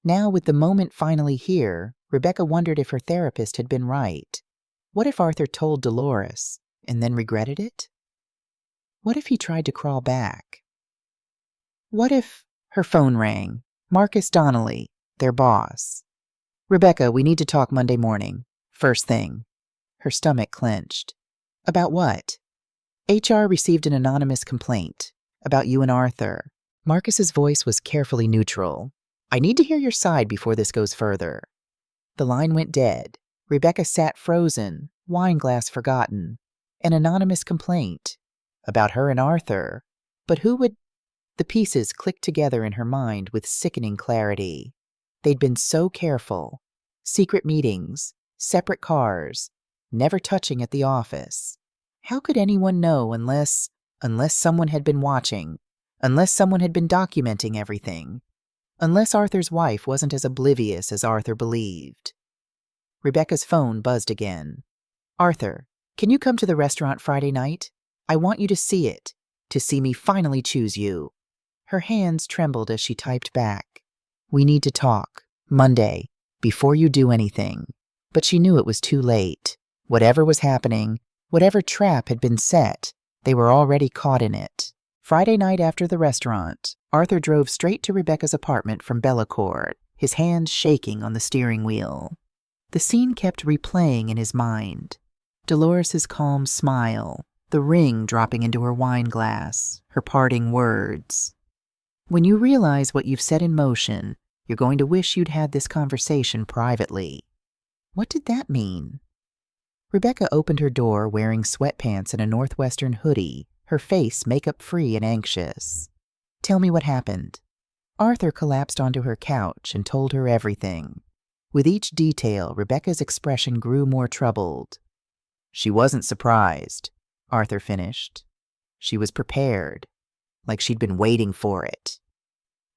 Speaker 1: Now, with the moment finally here, Rebecca wondered if her therapist had been right. What if Arthur told Dolores and then regretted it? What if he tried to crawl back? What if... Her phone rang. Marcus Donnelly, their boss. Rebecca, we need to talk Monday morning. First thing. Her stomach clenched. About what? HR received an anonymous complaint. About you and Arthur. Marcus's voice was carefully neutral. I need to hear your side before this goes further. The line went dead. Rebecca sat frozen, wine glass forgotten. An anonymous complaint. About her and Arthur. But who would... The pieces clicked together in her mind with sickening clarity. They'd been so careful. Secret meetings, separate cars, never touching at the office. How could anyone know unless someone had been watching, unless someone had been documenting everything, unless Arthur's wife wasn't as oblivious as Arthur believed? Rebecca's phone buzzed again. Arthur, can you come to the restaurant Friday night? I want you to see it, to see me finally choose you. Her hands trembled as she typed back. We need to talk. Monday. Before you do anything. But she knew it was too late. Whatever was happening, whatever trap had been set, they were already caught in it. Friday night after the restaurant, Arthur drove straight to Rebecca's apartment from Bellacourt, his hands shaking on the steering wheel. The scene kept replaying in his mind. Dolores's calm smile, the ring dropping into her wine glass, her parting words. When you realize what you've set in motion, you're going to wish you'd had this conversation privately. What did that mean? Rebecca opened her door wearing sweatpants and a Northwestern hoodie, her face makeup-free and anxious. Tell me what happened. Arthur collapsed onto her couch and told her everything. With each detail, Rebecca's expression grew more troubled. She wasn't surprised, Arthur finished. She was prepared, like she'd been waiting for it.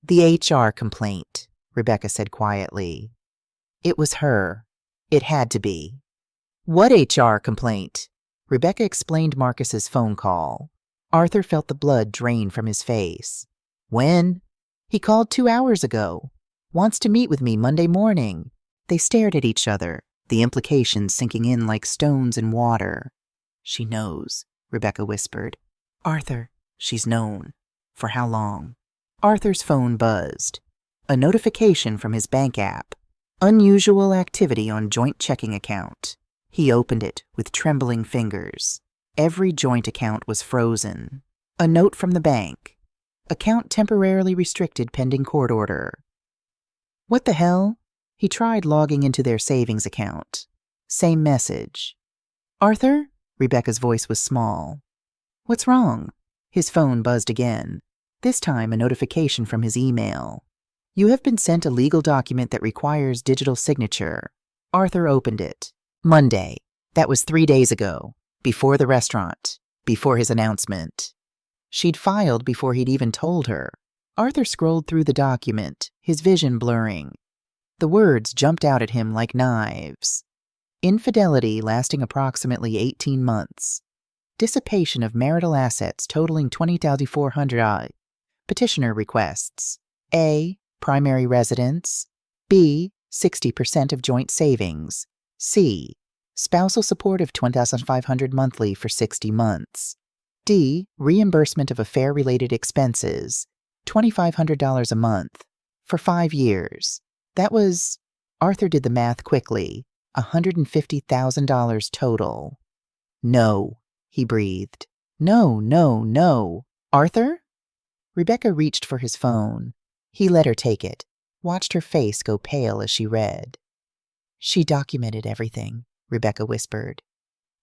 Speaker 1: The HR complaint, Rebecca said quietly. It was her. It had to be. What HR complaint? Rebecca explained Marcus's phone call. Arthur felt the blood drain from his face. When? He called 2 hours ago. Wants to meet with me Monday morning. They stared at each other, the implications sinking in like stones in water. She knows, Rebecca whispered. Arthur, she's known. For how long? Arthur's phone buzzed. A notification from his bank app. Unusual activity on joint checking account. He opened it with trembling fingers. Every joint account was frozen. A note from the bank. Account temporarily restricted pending court order. What the hell? He tried logging into their savings account. Same message. Arthur? Rebecca's voice was small. What's wrong? His phone buzzed again. This time a notification from his email. You have been sent a legal document that requires digital signature. Arthur opened it. Monday. That was 3 days ago. Before the restaurant. Before his announcement. She'd filed before he'd even told her. Arthur scrolled through the document, his vision blurring. The words jumped out at him like knives. Infidelity lasting approximately 18 months. Dissipation of marital assets totaling $20,400. Petitioner requests. A. Primary residence. B. 60% of joint savings. C. Spousal support of $20,500 monthly for 60 months. D. Reimbursement of affair-related expenses. $2,500 a month. For 5 years. That was, Arthur did the math quickly, $150,000 total. No, he breathed. No. Arthur? Rebecca reached for his phone. He let her take it, watched her face go pale as she read. "She documented everything," Rebecca whispered.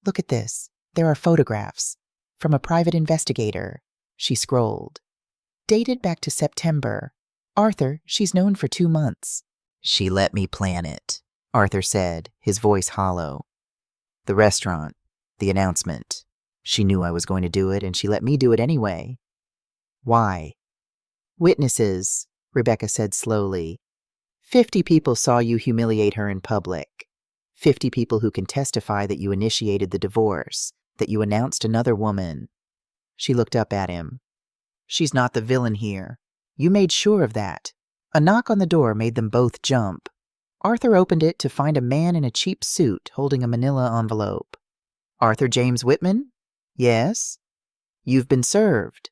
Speaker 1: "Look at this. There are photographs. From a private investigator." She scrolled. "Dated back to September. Arthur, she's known for 2 months." "She let me plan it," Arthur said, his voice hollow. "The restaurant, the announcement. She knew I was going to do it, and she let me do it anyway." "Why?" "Witnesses," Rebecca said slowly. 50 people saw you humiliate her in public. 50 people who can testify that you initiated the divorce, that you announced another woman." She looked up at him. "She's not the villain here. You made sure of that." A knock on the door made them both jump. Arthur opened it to find a man in a cheap suit holding a manila envelope. "Arthur James Whitman?" "Yes." "You've been served."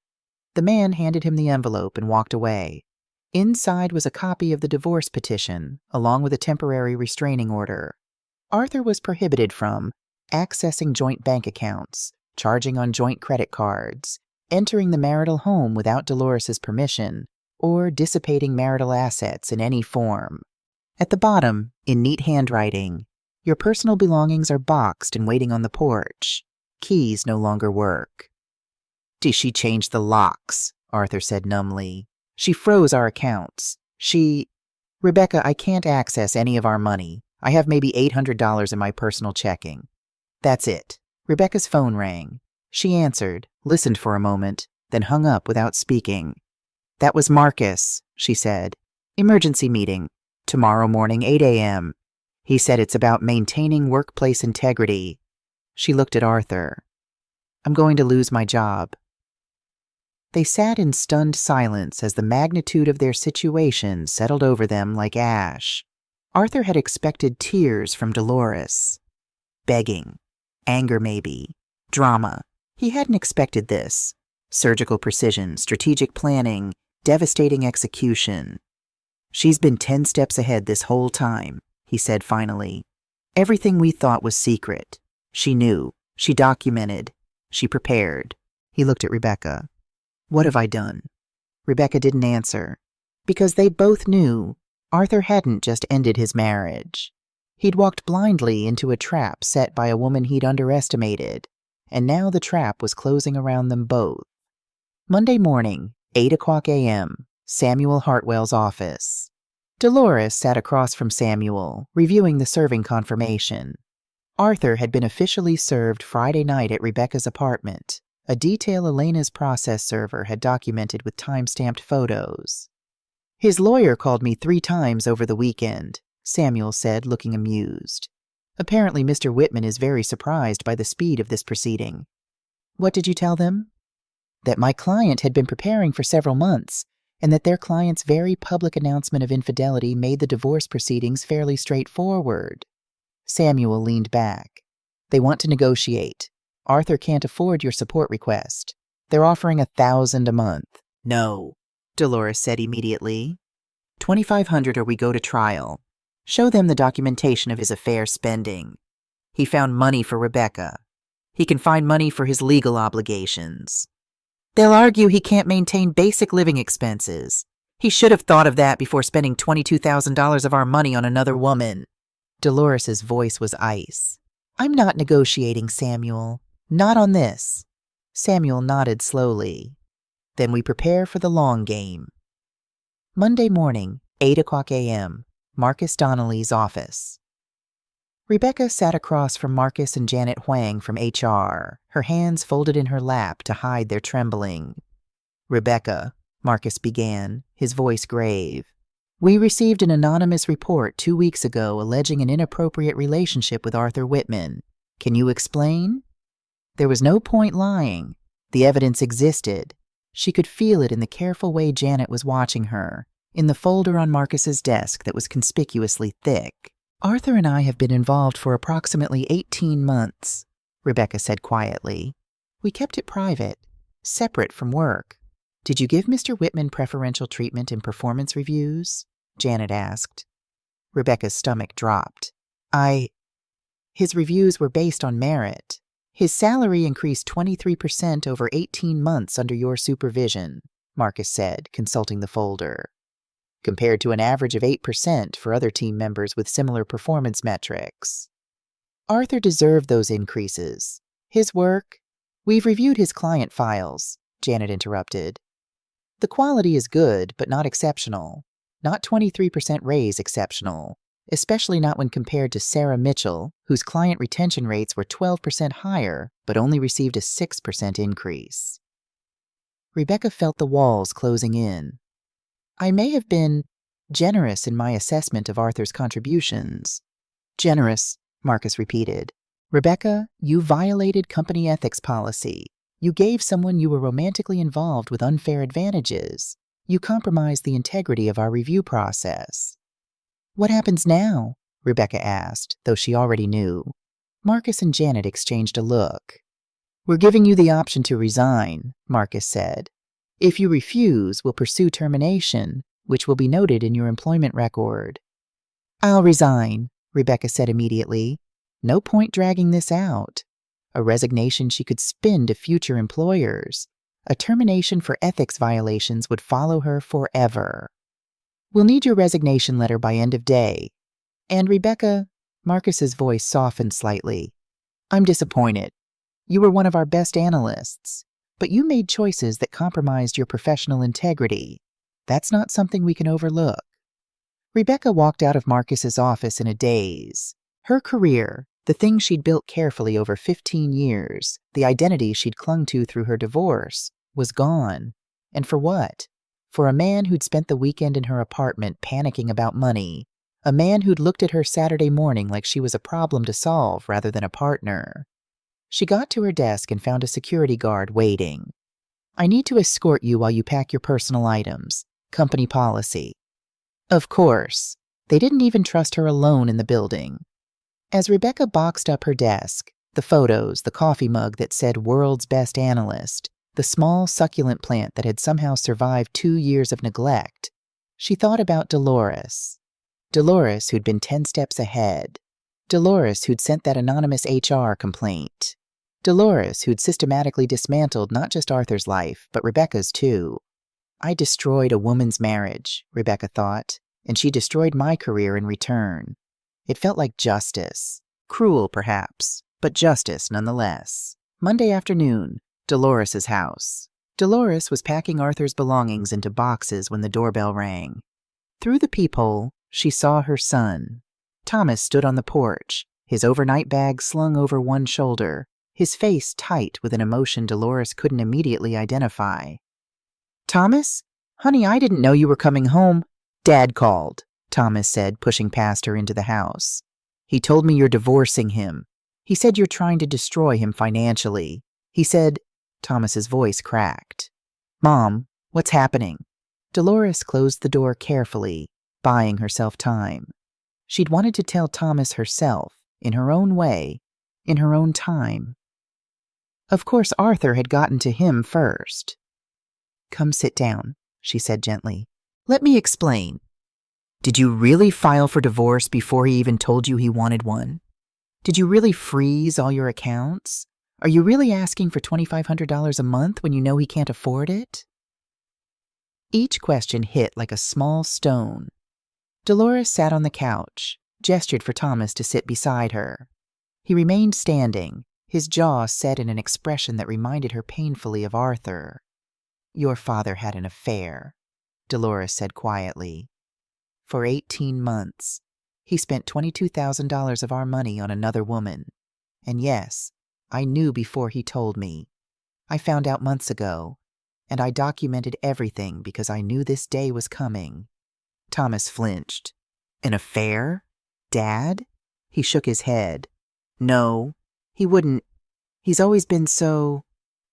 Speaker 1: The man handed him the envelope and walked away. Inside was a copy of the divorce petition, along with a temporary restraining order. Arthur was prohibited from accessing joint bank accounts, charging on joint credit cards, entering the marital home without Dolores's permission, or dissipating marital assets in any form. At the bottom, in neat handwriting, "Your personal belongings are boxed and waiting on the porch. Keys no longer work." "She changed the locks," Arthur said numbly. "She froze our accounts. Rebecca, I can't access any of our money. I have maybe $800 in my personal checking." That's it. Rebecca's phone rang. She answered, listened for a moment, then hung up without speaking. "That was Marcus," she said. "Emergency meeting. Tomorrow morning, 8 a.m. He said it's about maintaining workplace integrity." She looked at Arthur. "I'm going to lose my job." They sat in stunned silence as the magnitude of their situation settled over them like ash. Arthur had expected tears from Dolores. Begging. Anger maybe. Drama. He hadn't expected this. Surgical precision, strategic planning, devastating execution. "She's been 10 steps ahead this whole time," he said finally. "Everything we thought was secret. She knew. She documented. She prepared." He looked at Rebecca. "What have I done?" Rebecca didn't answer. Because they both knew Arthur hadn't just ended his marriage. He'd walked blindly into a trap set by a woman he'd underestimated, and now the trap was closing around them both. Monday morning, 8:00 a.m., Samuel Hartwell's office. Dolores sat across from Samuel, reviewing the serving confirmation. Arthur had been officially served Friday night at Rebecca's apartment, a detail Elena's process server had documented with time-stamped photos. "His lawyer called me 3 times over the weekend," Samuel said, looking amused. "Apparently Mr. Whitman is very surprised by the speed of this proceeding." "What did you tell them?" "That my client had been preparing for several months, and that their client's very public announcement of infidelity made the divorce proceedings fairly straightforward." Samuel leaned back. "They want to negotiate. Arthur can't afford your support request. They're offering $1,000 a month." "No," Dolores said immediately. $2,500 or we go to trial. Show them the documentation of his affair spending. He found money for Rebecca. He can find money for his legal obligations. They'll argue he can't maintain basic living expenses. He should have thought of that before spending $22,000 of our money on another woman." Dolores's voice was ice. "I'm not negotiating, Samuel. Not on this." Samuel nodded slowly. "Then we prepare for the long game." Monday morning, 8:00 a.m., Marcus Donnelly's office. Rebecca sat across from Marcus and Janet Huang from HR, her hands folded in her lap to hide their trembling. "Rebecca," Marcus began, his voice grave, "we received an anonymous report 2 weeks ago alleging an inappropriate relationship with Arthur Whitman. Can you explain?" There was no point lying. The evidence existed. She could feel it in the careful way Janet was watching her, in the folder on Marcus's desk that was conspicuously thick. "Arthur and I have been involved for approximately 18 months, Rebecca said quietly. "We kept it private, separate from work." "Did you give Mr. Whitman preferential treatment in performance reviews?" Janet asked. Rebecca's stomach dropped. His reviews were based on merit. His salary increased 23% over 18 months under your supervision," Marcus said, consulting the folder. compared to an average of 8% for other team members with similar performance metrics. Arthur deserved those increases. His work— We've reviewed his client files, Janet interrupted. The quality is good, but not exceptional. Not 23% raise exceptional, especially not when compared to Sarah Mitchell, whose client retention rates were 12% higher, but only received a 6% increase. Rebecca felt the walls closing in. I may have been generous in my assessment of Arthur's contributions. Generous, Marcus repeated. Rebecca, you violated company ethics policy. You gave someone you were romantically involved with unfair advantages. You compromised the integrity of our review process. What happens now? Rebecca asked, though she already knew. Marcus and Janet exchanged a look. We're giving you the option to resign, Marcus said. If you refuse, we'll pursue termination, which will be noted in your employment record. I'll resign, Rebecca said immediately. No point dragging this out. A resignation she could spin to future employers. A termination for ethics violations would follow her forever. We'll need your resignation letter by end of day. And Rebecca, Marcus's voice softened slightly. I'm disappointed. You were one of our best analysts, but you made choices that compromised your professional integrity. That's not something we can overlook. Rebecca walked out of Marcus's office in a daze. Her career, the thing she'd built carefully over 15 years, the identity she'd clung to through her divorce, was gone. And for what? For a man who'd spent the weekend in her apartment panicking about money. A man who'd looked at her Saturday morning like she was a problem to solve rather than a partner. She got to her desk and found a security guard waiting. I need to escort you while you pack your personal items. Company policy. Of course. They didn't even trust her alone in the building. As Rebecca boxed up her desk, the photos, the coffee mug that said World's Best Analyst, the small succulent plant that had somehow survived 2 years of neglect, she thought about Dolores. Dolores who'd been 10 steps ahead. Dolores who'd sent that anonymous HR complaint. Dolores who'd systematically dismantled not just Arthur's life, but Rebecca's too. I destroyed a woman's marriage, Rebecca thought, and she destroyed my career in return. It felt like justice. Cruel, perhaps, but justice nonetheless. Monday afternoon, Dolores's house. Dolores was packing Arthur's belongings into boxes when the doorbell rang. Through the peephole, she saw her son. Thomas stood on the porch, his overnight bag slung over one shoulder, his face tight with an emotion Dolores couldn't immediately identify. Thomas? Honey, I didn't know you were coming home. Dad called, Thomas said, pushing past her into the house. He told me you're divorcing him. He said you're trying to destroy him financially. He said— Thomas's voice cracked. Mom, what's happening? Dolores closed the door carefully, buying herself time. She'd wanted to tell Thomas herself, in her own way, in her own time. Of course, Arthur had gotten to him first. Come sit down, she said gently. Let me explain. Did you really file for divorce before he even told you he wanted one? Did you really freeze all your accounts? Are you really asking for $2,500 a month when you know he can't afford it? Each question hit like a small stone. Dolores sat on the couch, gestured for Thomas to sit beside her. He remained standing, his jaw set in an expression that reminded her painfully of Arthur. Your father had an affair, Dolores said quietly. For 18 months, he spent $22,000 of our money on another woman. And yes, I knew before he told me. I found out months ago, and I documented everything because I knew this day was coming. Thomas flinched. An affair? Dad? He shook his head. No, he wouldn't. He's always been so—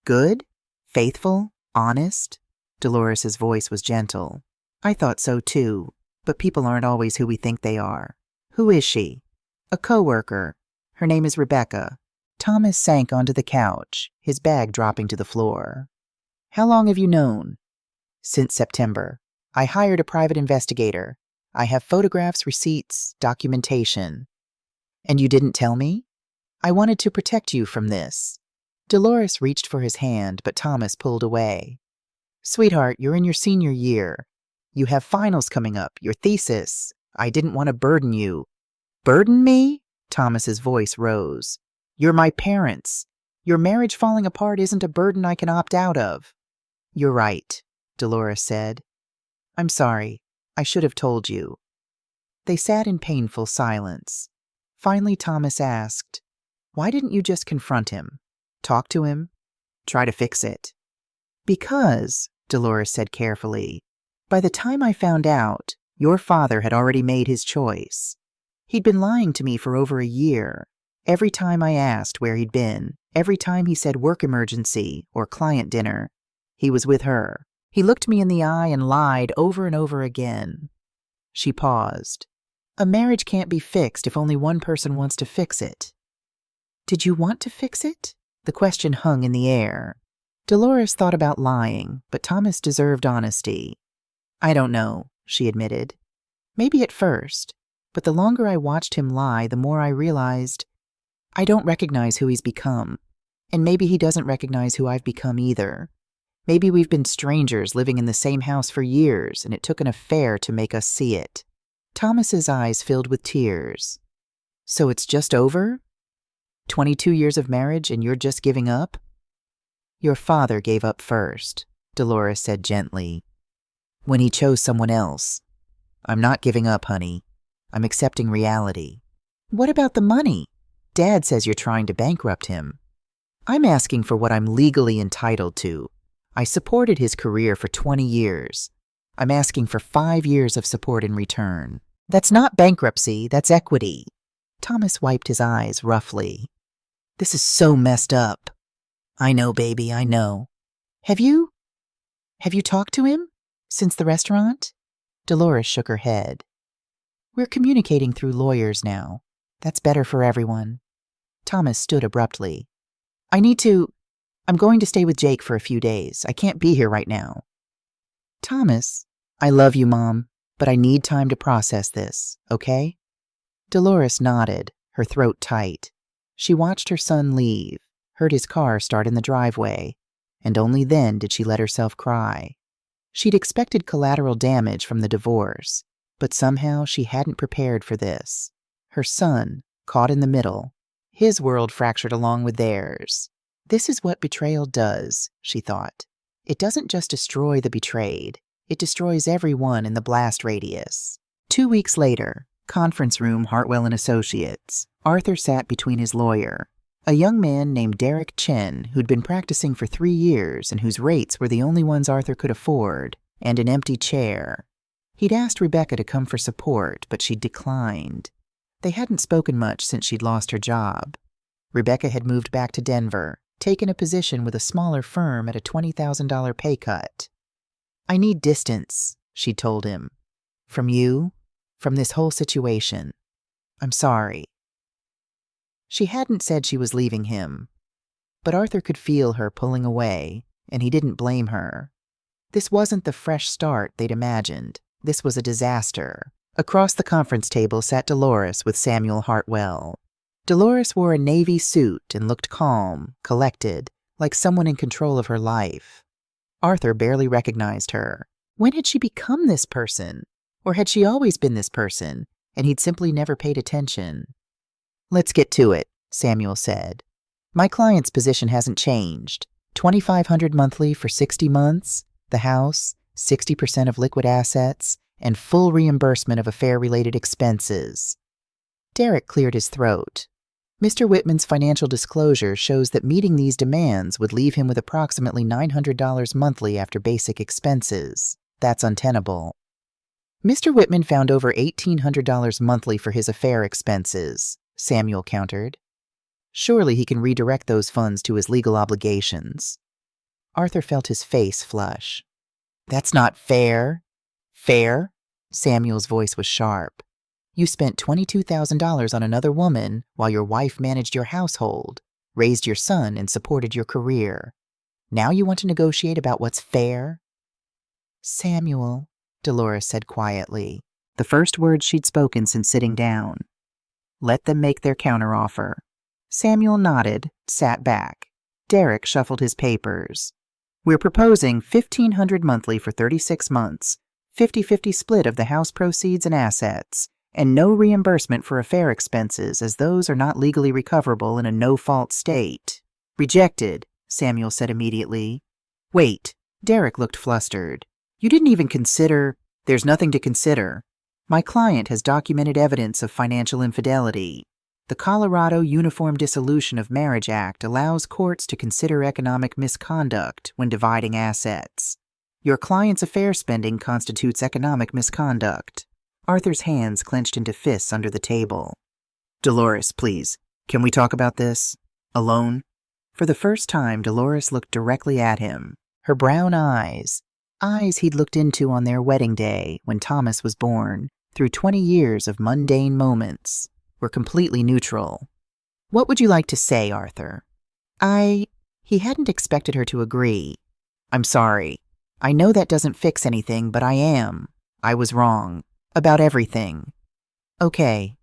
Speaker 1: good? Faithful? Honest? Dolores's voice was gentle. I thought so too, but people aren't always who we think they are. Who is she? A coworker. Her name is Rebecca. Thomas sank onto the couch, his bag dropping to the floor. How long have you known? Since September. I hired a private investigator. I have photographs, receipts, documentation. And you didn't tell me? I wanted to protect you from this. Dolores reached for his hand, but Thomas pulled away. Sweetheart, you're in your senior year. You have finals coming up, your thesis. I didn't want to burden you." "Burden me?" Thomas's voice rose. "You're my parents. Your marriage falling apart isn't a burden I can opt out of." "You're right," Dolores said. "I'm sorry. I should have told you." They sat in painful silence. Finally, Thomas asked, "Why didn't you just confront him? Talk to him? Try to fix it?" "Because," Dolores said carefully, "by the time I found out, your father had already made his choice. He'd been lying to me for over a year. Every time I asked where he'd been, every time he said work emergency or client dinner, he was with her. He looked me in the eye and lied over and over again." She paused. "A marriage can't be fixed if only one person wants to fix it." "Did you want to fix it?" The question hung in the air. Dolores thought about lying, but Thomas deserved honesty. "I don't know," she admitted. "Maybe at first, but the longer I watched him lie, the more I realized I don't recognize who he's become, and maybe he doesn't recognize who I've become either. Maybe we've been strangers living in the same house for years, and it took an affair to make us see it." Thomas's eyes filled with tears. "So it's just over? 22 years of marriage and you're just giving up?" "Your father gave up first," Dolores said gently, "when he chose someone else. I'm not giving up, honey. I'm accepting reality." "What about the money? Dad says you're trying to bankrupt him." "I'm asking for what I'm legally entitled to. I supported his career for 20 years. I'm asking for 5 years of support in return." "That's not bankruptcy, that's equity." Thomas wiped his eyes roughly. "This is so messed up." "I know, baby, I know." Have you talked to him? Since the restaurant?" Dolores shook her head. "We're communicating through lawyers now. That's better for everyone." Thomas stood abruptly. I'm going to stay with Jake for a few days. I can't be here right now." "Thomas, I love you, Mom, but I need time to process this, okay?" Dolores nodded, her throat tight. She watched her son leave, heard his car start in the driveway, and only then did she let herself cry. She'd expected collateral damage from the divorce, but somehow she hadn't prepared for this. Her son, caught in the middle, his world fractured along with theirs. This is what betrayal does, she thought. It doesn't just destroy the betrayed, it destroys everyone in the blast radius. 2 weeks later, conference room Hartwell & Associates. Arthur sat between his lawyer, a young man named Derek Chen who'd been practicing for 3 years and whose rates were the only ones Arthur could afford, and an empty chair. He'd asked Rebecca to come for support, but she'd declined. They hadn't spoken much since she'd lost her job. Rebecca had moved back to Denver, taken a position with a smaller firm at a $20,000 pay cut. "I need distance," she'd told him. "From you, from this whole situation. I'm sorry." She hadn't said she was leaving him, but Arthur could feel her pulling away, and he didn't blame her. This wasn't the fresh start they'd imagined. This was a disaster. Across the conference table sat Dolores with Samuel Hartwell. Dolores wore a navy suit and looked calm, collected, like someone in control of her life. Arthur barely recognized her. When had she become this person? Or had she always been this person, and he'd simply never paid attention? "Let's get to it," Samuel said. "My client's position hasn't changed. $2,500 monthly for 60 months, the house, 60% of liquid assets, and full reimbursement of affair-related expenses." Derek cleared his throat. "Mr. Whitman's financial disclosure shows that meeting these demands would leave him with approximately $900 monthly after basic expenses. That's untenable." "Mr. Whitman found over $1,800 monthly for his affair expenses," Samuel countered. "Surely he can redirect those funds to his legal obligations." Arthur felt his face flush. "That's not fair." "Fair?" Samuel's voice was sharp. "You spent $22,000 on another woman while your wife managed your household, raised your son, and supported your career. Now you want to negotiate about what's fair?" "Samuel," Dolores said quietly, the first words she'd spoken since sitting down. "Let them make their counteroffer." Samuel nodded, sat back. Derek shuffled his papers. "We're proposing $1,500 monthly for 36 months, 50-50 split of the house proceeds and assets, and no reimbursement for affair expenses, as those are not legally recoverable in a no-fault state. Rejected, Samuel said immediately. Wait, Derek looked flustered. You didn't even consider— There's nothing to consider. My client has documented evidence of financial infidelity. The Colorado Uniform Dissolution of Marriage Act allows courts to consider economic misconduct when dividing assets. Your client's affair spending constitutes economic misconduct. Arthur's hands clenched into fists under the table. Dolores, please, can we talk about this? Alone? For the first time, Dolores looked directly at him. Her brown eyes he'd looked into on their wedding day when Thomas was born, through 20 years of mundane moments, were completely neutral. What would you like to say, Arthur? He hadn't expected her to agree. I'm sorry. I know that doesn't fix anything, but I was wrong. About everything. Okay.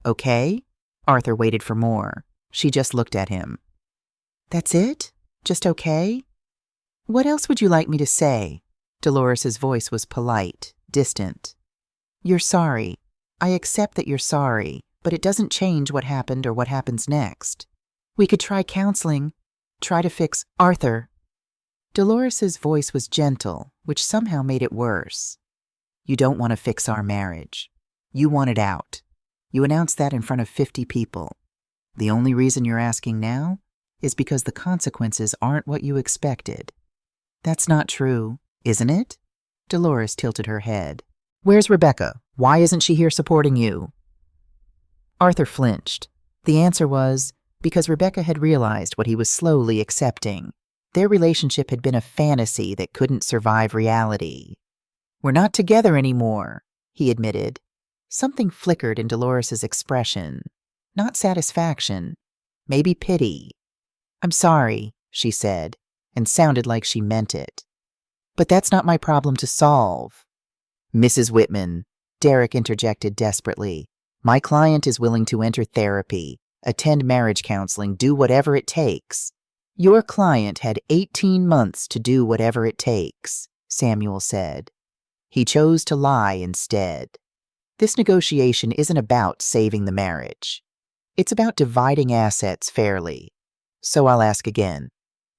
Speaker 1: Okay? Arthur waited for more. She just looked at him. That's it? Just okay? What else would you like me to say? Dolores's voice was polite, distant. You're sorry. I accept that you're sorry, but it doesn't change what happened or what happens next. We could try counseling, try to fix Arthur. Dolores's voice was gentle, which somehow made it worse. You don't want to fix our marriage. You want it out. You announced that in front of 50 people. The only reason you're asking now is because the consequences aren't what you expected. That's not true, isn't it? Dolores tilted her head. Where's Rebecca? Why isn't she here supporting you? Arthur flinched. The answer was because Rebecca had realized what he was slowly accepting. Their relationship had been a fantasy that couldn't survive reality. We're not together anymore, he admitted. Something flickered in Dolores's expression. Not satisfaction, maybe pity. I'm sorry, she said, and sounded like she meant it. But that's not my problem to solve. Mrs. Whitman, Derek interjected desperately. My client is willing to enter therapy, attend marriage counseling, do whatever it takes. Your client had 18 months to do whatever it takes, Samuel said. He chose to lie instead. This negotiation isn't about saving the marriage. It's about dividing assets fairly. So I'll ask again.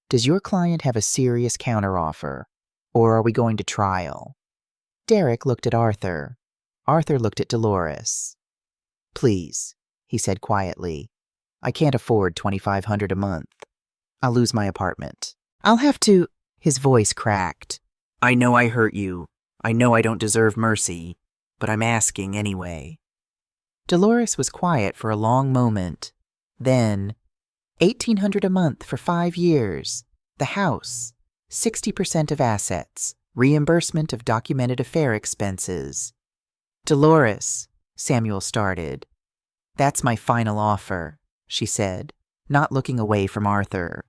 Speaker 1: Does your client have a serious counteroffer, or are we going to trial? Derek looked at Arthur. Arthur looked at Dolores. Please, he said quietly. I can't afford $2,500 a month. I'll lose my apartment. I'll have to— His voice cracked. I know I hurt you. I know I don't deserve mercy, but I'm asking anyway. Dolores was quiet for a long moment. Then, $1,800 a month for 5 years. The house, 60% of assets, reimbursement of documented affair expenses. Dolores, Samuel started. That's my final offer, she said, not looking away from Arthur.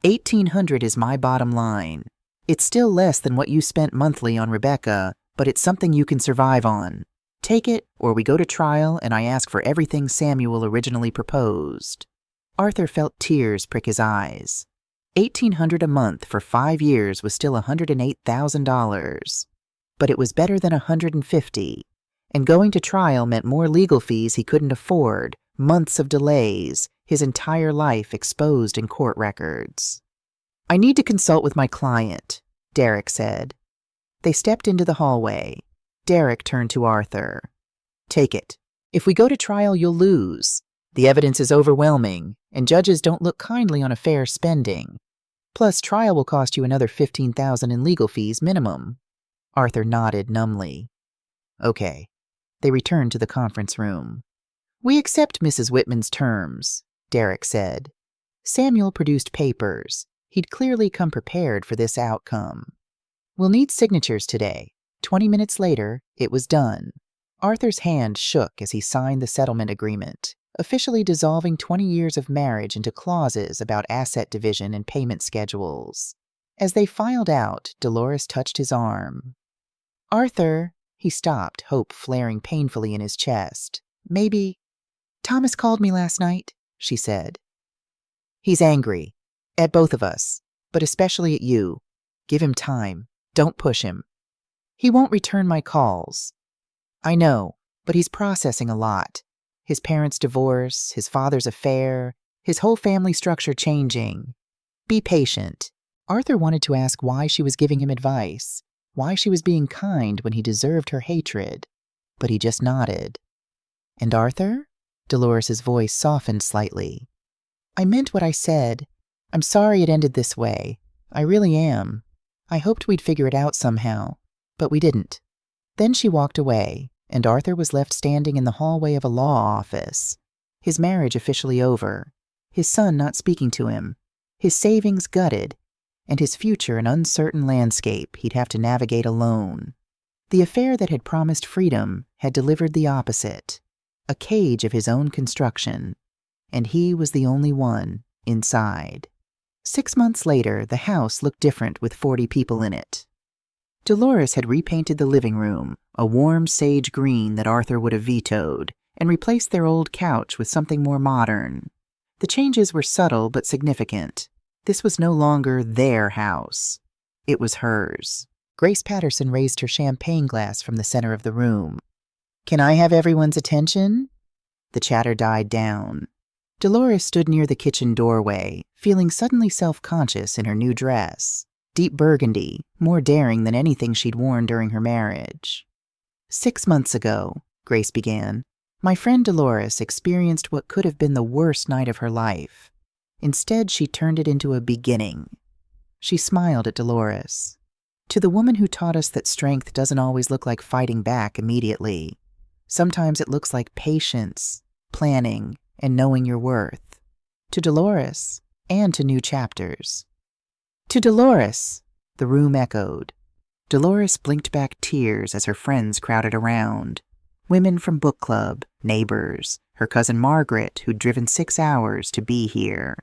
Speaker 1: $1,800 is my bottom line. It's still less than what you spent monthly on Rebecca, but it's something you can survive on. Take it, or we go to trial and I ask for everything Samuel originally proposed. Arthur felt tears prick his eyes. $1,800 a month for 5 years was still $108,000. But it was better than $150,000, and going to trial meant more legal fees he couldn't afford, months of delays, his entire life exposed in court records. I need to consult with my client, Derek said. They stepped into the hallway. Derek turned to Arthur. Take it. If we go to trial, you'll lose. The evidence is overwhelming, and judges don't look kindly on affair spending. Plus, trial will cost you another $15,000 in legal fees minimum. Arthur nodded numbly. Okay. They returned to the conference room. We accept Mrs. Whitman's terms, Derek said. Samuel produced papers. He'd clearly come prepared for this outcome. We'll need signatures today. 20 minutes later, it was done. Arthur's hand shook as he signed the settlement agreement, officially dissolving 20 years of marriage into clauses about asset division and payment schedules. As they filed out, Dolores touched his arm. Arthur, he stopped, hope flaring painfully in his chest. Maybe— Thomas called me last night, she said. He's angry. At both of us, but especially at you. Give him time. Don't push him. He won't return my calls. I know, but he's processing a lot. His parents' divorce, his father's affair, his whole family structure changing. Be patient. Arthur wanted to ask why she was giving him advice, why she was being kind when he deserved her hatred, but he just nodded. And Arthur? Dolores' voice softened slightly. I meant what I said. I'm sorry it ended this way. I really am. I hoped we'd figure it out somehow, but we didn't. Then she walked away, and Arthur was left standing in the hallway of a law office. His marriage officially over, his son not speaking to him, his savings gutted, and his future an uncertain landscape he'd have to navigate alone. The affair that had promised freedom had delivered the opposite, a cage of his own construction, and he was the only one inside. 6 months later, the house looked different with 40 people in it. Dolores had repainted the living room, a warm sage green that Arthur would have vetoed, and replaced their old couch with something more modern. The changes were subtle but significant. This was no longer their house. It was hers. Grace Patterson raised her champagne glass from the center of the room. Can I have everyone's attention? The chatter died down. Dolores stood near the kitchen doorway, feeling suddenly self-conscious in her new dress. Deep burgundy, more daring than anything she'd worn during her marriage. 6 months ago, Grace began, my friend Dolores experienced what could have been the worst night of her life. Instead, she turned it into a beginning. She smiled at Dolores. To the woman who taught us that strength doesn't always look like fighting back immediately. Sometimes it looks like patience, planning, and knowing your worth. To Dolores, and to new chapters. To Dolores, the room echoed. Dolores blinked back tears as her friends crowded around. Women from book club, neighbors, her cousin Margaret, who'd driven 6 hours to be here.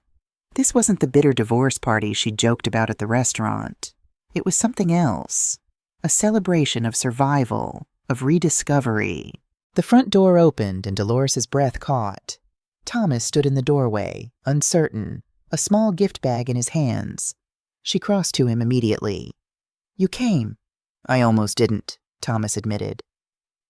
Speaker 1: This wasn't the bitter divorce party she joked about at the restaurant. It was something else. A celebration of survival, of rediscovery. The front door opened and Dolores' breath caught. Thomas stood in the doorway, uncertain, a small gift bag in his hands. She crossed to him immediately. You came. I almost didn't, Thomas admitted.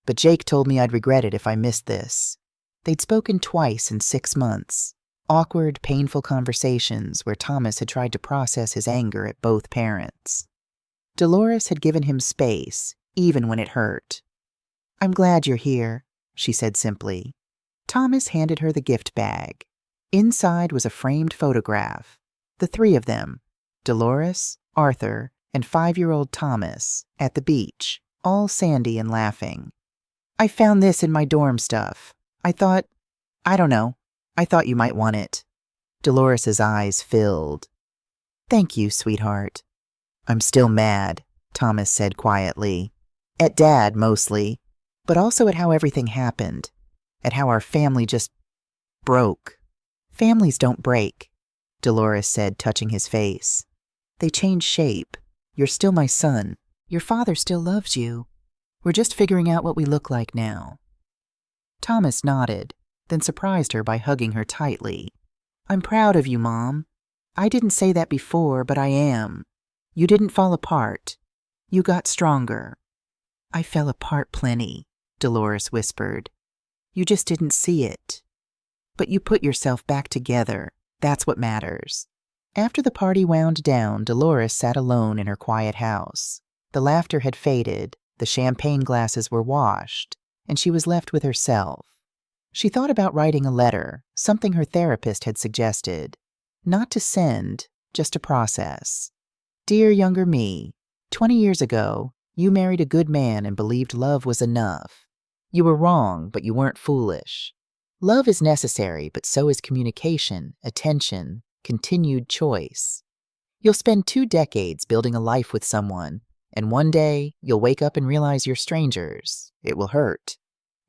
Speaker 1: But Jake told me I'd regret it if I missed this. They'd spoken twice in 6 months. Awkward, painful conversations where Thomas had tried to process his anger at both parents. Dolores had given him space, even when it hurt. I'm glad you're here, she said simply. Thomas handed her the gift bag. Inside was a framed photograph. The 3 of them, Dolores, Arthur, and 5-year-old Thomas, at the beach, all sandy and laughing. I found this in my dorm stuff. I thought you might want it. Dolores' eyes filled. Thank you, sweetheart. I'm still mad, Thomas said quietly. At Dad, mostly, but also at how everything happened. At how our family just broke. Families don't break, Dolores said, touching his face. They change shape. You're still my son. Your father still loves you. We're just figuring out what we look like now. Thomas nodded, then surprised her by hugging her tightly. I'm proud of you, Mom. I didn't say that before, but I am. You didn't fall apart. You got stronger. I fell apart plenty, Dolores whispered. You just didn't see it. But you put yourself back together. That's what matters. After the party wound down, Dolores sat alone in her quiet house. The laughter had faded, the champagne glasses were washed, and she was left with herself. She thought about writing a letter, something her therapist had suggested. Not to send, just to process. Dear younger me, 20 years ago, you married a good man and believed love was enough. You were wrong, but you weren't foolish. Love is necessary, but so is communication, attention, continued choice. You'll spend 2 decades building a life with someone, and one day you'll wake up and realize you're strangers. It will hurt.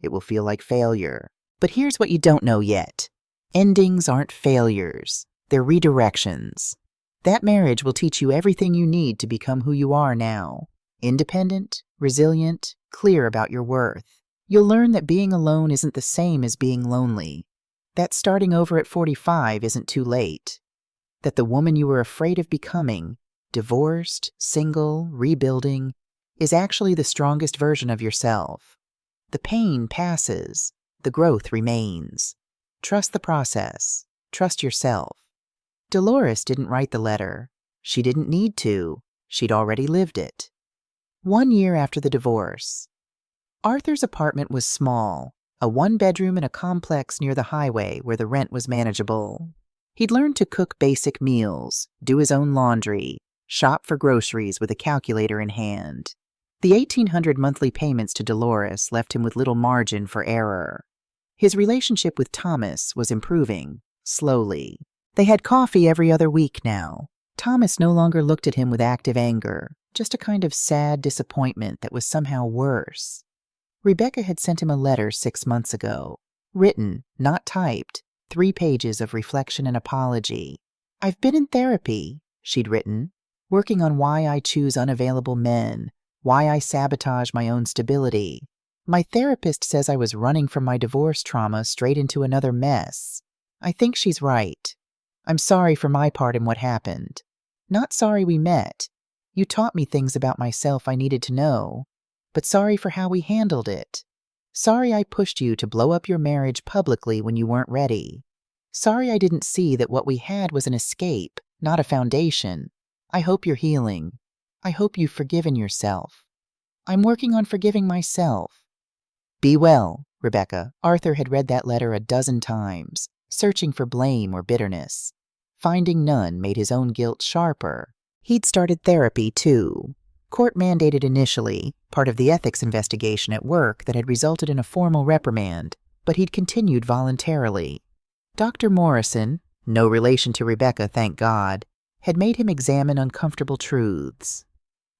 Speaker 1: It will feel like failure. But here's what you don't know yet. Endings aren't failures. They're redirections. That marriage will teach you everything you need to become who you are now. Independent, resilient, clear about your worth. You'll learn that being alone isn't the same as being lonely. That starting over at 45 isn't too late. That the woman you were afraid of becoming, divorced, single, rebuilding, is actually the strongest version of yourself. The pain passes, the growth remains. Trust the process. Trust yourself. Dolores didn't write the letter. She didn't need to. She'd already lived it. 1 year after the divorce. Arthur's apartment was small, a 1-bedroom in a complex near the highway where the rent was manageable. He'd learned to cook basic meals, do his own laundry, shop for groceries with a calculator in hand. The $1,800 monthly payments to Dolores left him with little margin for error. His relationship with Thomas was improving, slowly. They had coffee every other week now. Thomas no longer looked at him with active anger, just a kind of sad disappointment that was somehow worse. Rebecca had sent him a letter 6 months ago. Written, not typed, 3 pages of reflection and apology. "I've been in therapy," she'd written, "working on why I choose unavailable men, why I sabotage my own stability. My therapist says I was running from my divorce trauma straight into another mess. I think she's right. I'm sorry for my part in what happened. Not sorry we met. You taught me things about myself I needed to know. But sorry for how we handled it. Sorry I pushed you to blow up your marriage publicly when you weren't ready. Sorry I didn't see that what we had was an escape, not a foundation. I hope you're healing. I hope you've forgiven yourself. I'm working on forgiving myself." Be well, Rebecca. Arthur had read that letter a dozen times, searching for blame or bitterness. Finding none made his own guilt sharper. He'd started therapy, too. Court-mandated initially, part of the ethics investigation at work that had resulted in a formal reprimand, but he'd continued voluntarily. Dr. Morrison, no relation to Rebecca, thank God, had made him examine uncomfortable truths.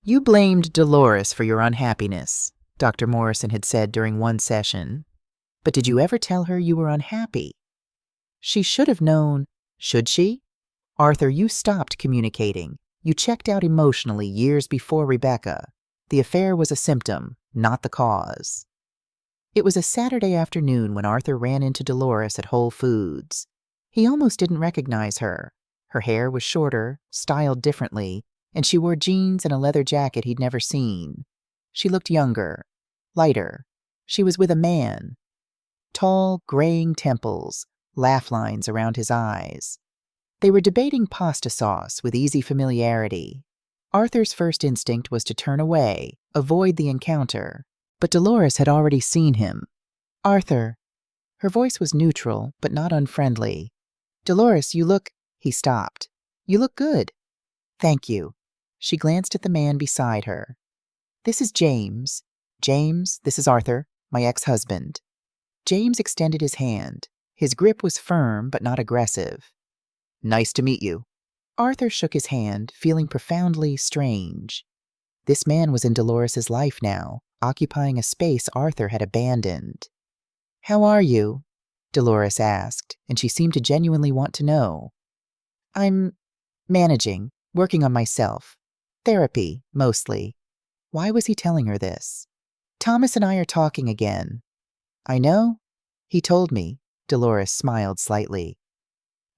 Speaker 1: "You blamed Dolores for your unhappiness," Dr. Morrison had said during one session. "But did you ever tell her you were unhappy?" She should have known. Should she? "Arthur, you stopped communicating. You checked out emotionally years before Rebecca. The affair was a symptom, not the cause." It was a Saturday afternoon when Arthur ran into Dolores at Whole Foods. He almost didn't recognize her. Her hair was shorter, styled differently, and she wore jeans and a leather jacket he'd never seen. She looked younger, lighter. She was with a man. Tall, graying temples, laugh lines around his eyes. They were debating pasta sauce with easy familiarity. Arthur's first instinct was to turn away, avoid the encounter, but Dolores had already seen him. "Arthur." Her voice was neutral, but not unfriendly. "Dolores, you look—" He stopped. "You look good." "Thank you." She glanced at the man beside her. "This is James. James, this is Arthur, my ex-husband." James extended his hand. His grip was firm, but not aggressive. "Nice to meet you." Arthur shook his hand, feeling profoundly strange. This man was in Dolores's life now, occupying a space Arthur had abandoned. "How are you?" Dolores asked, and she seemed to genuinely want to know. "I'm managing, working on myself. Therapy, mostly." Why was he telling her this? "Thomas and I are talking again." "I know. He told me." Dolores smiled slightly.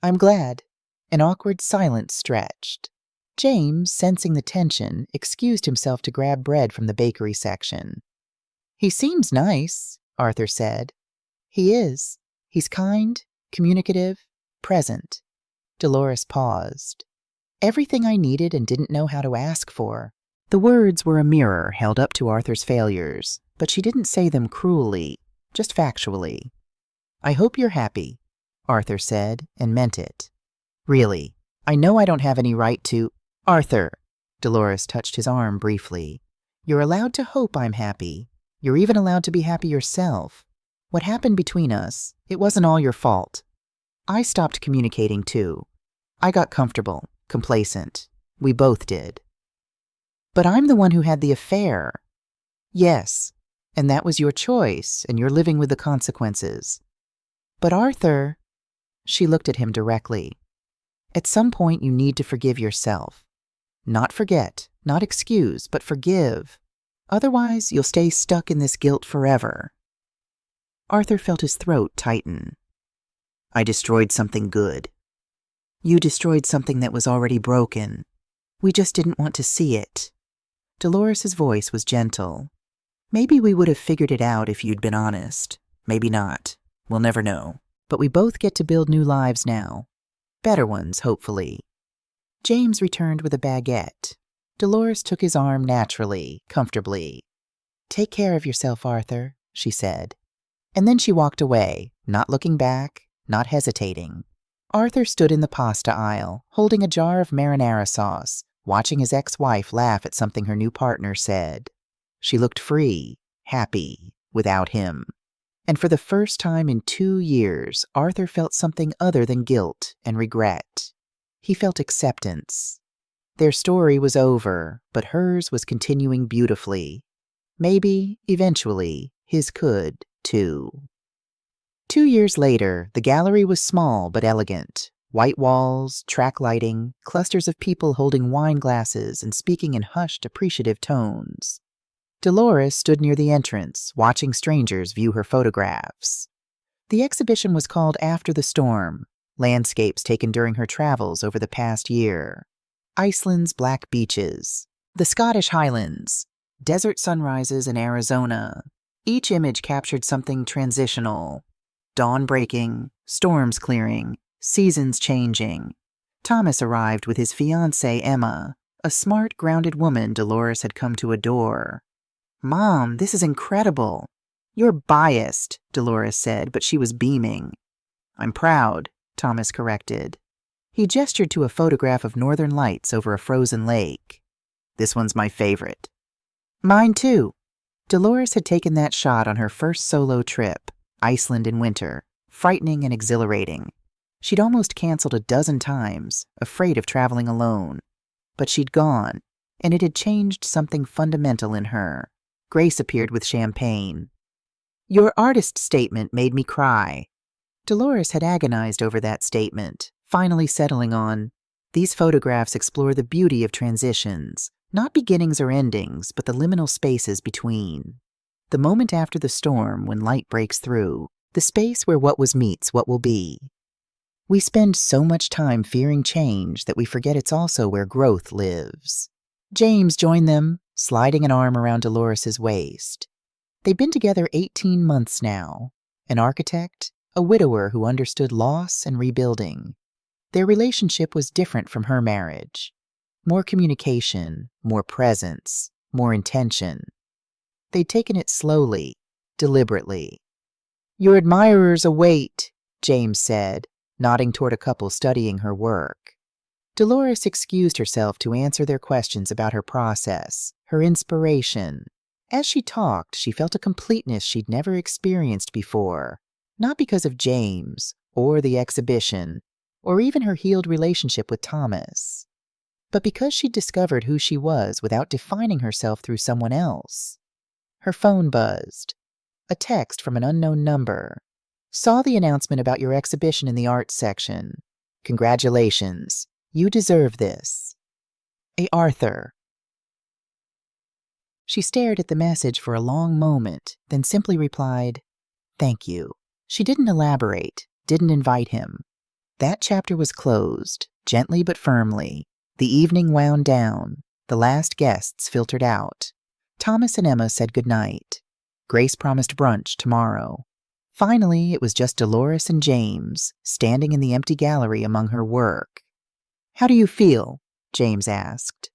Speaker 1: "I'm glad." An awkward silence stretched. James, sensing the tension, excused himself to grab bread from the bakery section. "He seems nice," Arthur said. "He is. He's kind, communicative, present." Dolores paused. "Everything I needed and didn't know how to ask for." The words were a mirror held up to Arthur's failures, but she didn't say them cruelly, just factually. "I hope you're happy," Arthur said, and meant it. "Really, I know I don't have any right to—" "Arthur," Dolores touched his arm briefly. "You're allowed to hope I'm happy. You're even allowed to be happy yourself. What happened between us, it wasn't all your fault. I stopped communicating too. I got comfortable, complacent. We both did." "But I'm the one who had the affair." "Yes, and that was your choice, and you're living with the consequences." "But Arthur—" She looked at him directly. "At some point you need to forgive yourself. Not forget, not excuse, but forgive. Otherwise, you'll stay stuck in this guilt forever." Arthur felt his throat tighten. "I destroyed something good." "You destroyed something that was already broken. We just didn't want to see it." Dolores's voice was gentle. Maybe we would have figured it out if you'd been honest. Maybe not. We'll never know. But we both get to build new lives now. Better ones, hopefully. James returned with a baguette. Dolores took his arm naturally, comfortably. "Take care of yourself, Arthur," she said. And then she walked away, not looking back, not hesitating. Arthur stood in the pasta aisle, holding a jar of marinara sauce, watching his ex-wife laugh at something her new partner said. She looked free, happy, without him. And for the first time in 2 years, Arthur felt something other than guilt and regret. He felt acceptance. Their story was over, but hers was continuing beautifully. Maybe, eventually, his could, too. 2 years later, the gallery was small but elegant. White walls, track lighting, clusters of people holding wine glasses and speaking in hushed, appreciative tones. Dolores stood near the entrance, watching strangers view her photographs. The exhibition was called After the Storm, landscapes taken during her travels over the past year. Iceland's black beaches, the Scottish Highlands, desert sunrises in Arizona. Each image captured something transitional. Dawn breaking, storms clearing, seasons changing. Thomas arrived with his fiancée Emma, a smart, grounded woman Dolores had come to adore. "Mom, this is incredible." "You're biased," Dolores said, but she was beaming. "I'm proud," Thomas corrected. He gestured to a photograph of northern lights over a frozen lake. "This one's my favorite." "Mine too." Dolores had taken that shot on her first solo trip, Iceland in winter, frightening and exhilarating. She'd almost canceled a dozen times, afraid of traveling alone. But she'd gone, and it had changed something fundamental in her. Grace appeared with champagne. "Your artist statement made me cry." Dolores had agonized over that statement, finally settling on, "These photographs explore the beauty of transitions, not beginnings or endings, but the liminal spaces between. The moment after the storm when light breaks through, the space where what was meets what will be. We spend so much time fearing change that we forget it's also where growth lives." James joined them, sliding an arm around Dolores's waist. They'd been together 18 months now, an architect, a widower who understood loss and rebuilding. Their relationship was different from her marriage. More communication, more presence, more intention. They'd taken it slowly, deliberately. "Your admirers await," James said, nodding toward a couple studying her work. Dolores excused herself to answer their questions about her process, her inspiration. As she talked, she felt a completeness she'd never experienced before, not because of James, or the exhibition, or even her healed relationship with Thomas, but because she'd discovered who she was without defining herself through someone else. Her phone buzzed. A text from an unknown number. "Saw the announcement about your exhibition in the arts section. Congratulations. You deserve this. A Arthur." She stared at the message for a long moment, then simply replied, "Thank you." She didn't elaborate, didn't invite him. That chapter was closed, gently but firmly. The evening wound down. The last guests filtered out. Thomas and Emma said goodnight. Grace promised brunch tomorrow. Finally, it was just Dolores and James, standing in the empty gallery among her work. "How do you feel?" James asked.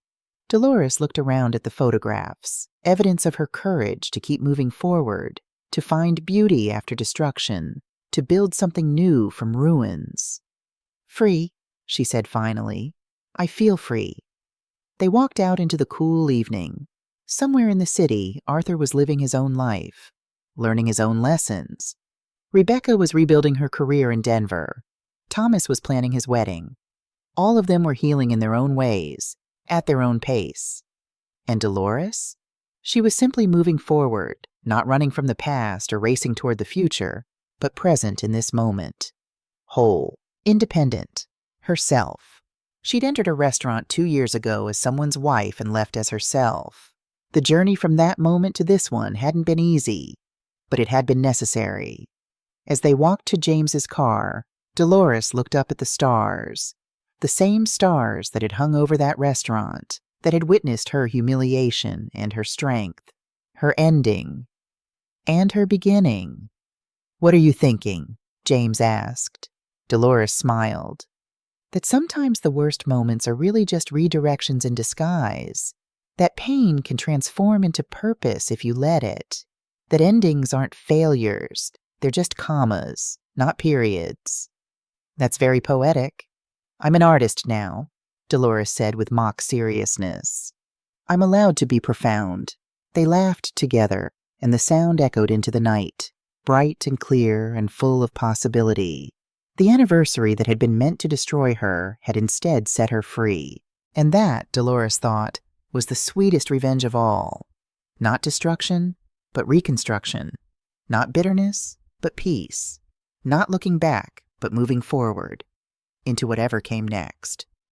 Speaker 1: Dolores looked around at the photographs, evidence of her courage to keep moving forward, to find beauty after destruction, to build something new from ruins. "Free," she said finally. "I feel free." They walked out into the cool evening. Somewhere in the city, Arthur was living his own life, learning his own lessons. Rebecca was rebuilding her career in Denver. Thomas was planning his wedding. All of them were healing in their own ways, at their own pace. And Dolores? She was simply moving forward, not running from the past or racing toward the future, but present in this moment. Whole, independent, herself. She'd entered a restaurant 2 years ago as someone's wife and left as herself. The journey from that moment to this one hadn't been easy, but it had been necessary. As they walked to James's car, Dolores looked up at the stars, the same stars that had hung over that restaurant, that had witnessed her humiliation and her strength, her ending, and her beginning. "What are you thinking?" James asked. Dolores smiled. "That sometimes the worst moments are really just redirections in disguise. That pain can transform into purpose if you let it. That endings aren't failures, they're just commas, not periods." "That's very poetic. I'm an artist now," Dolores said with mock seriousness. "I'm allowed to be profound." They laughed together, and the sound echoed into the night, bright and clear and full of possibility. The anniversary that had been meant to destroy her had instead set her free. And that, Dolores thought, was the sweetest revenge of all. Not destruction, but reconstruction. Not bitterness, but peace. Not looking back, but moving forward into whatever came next.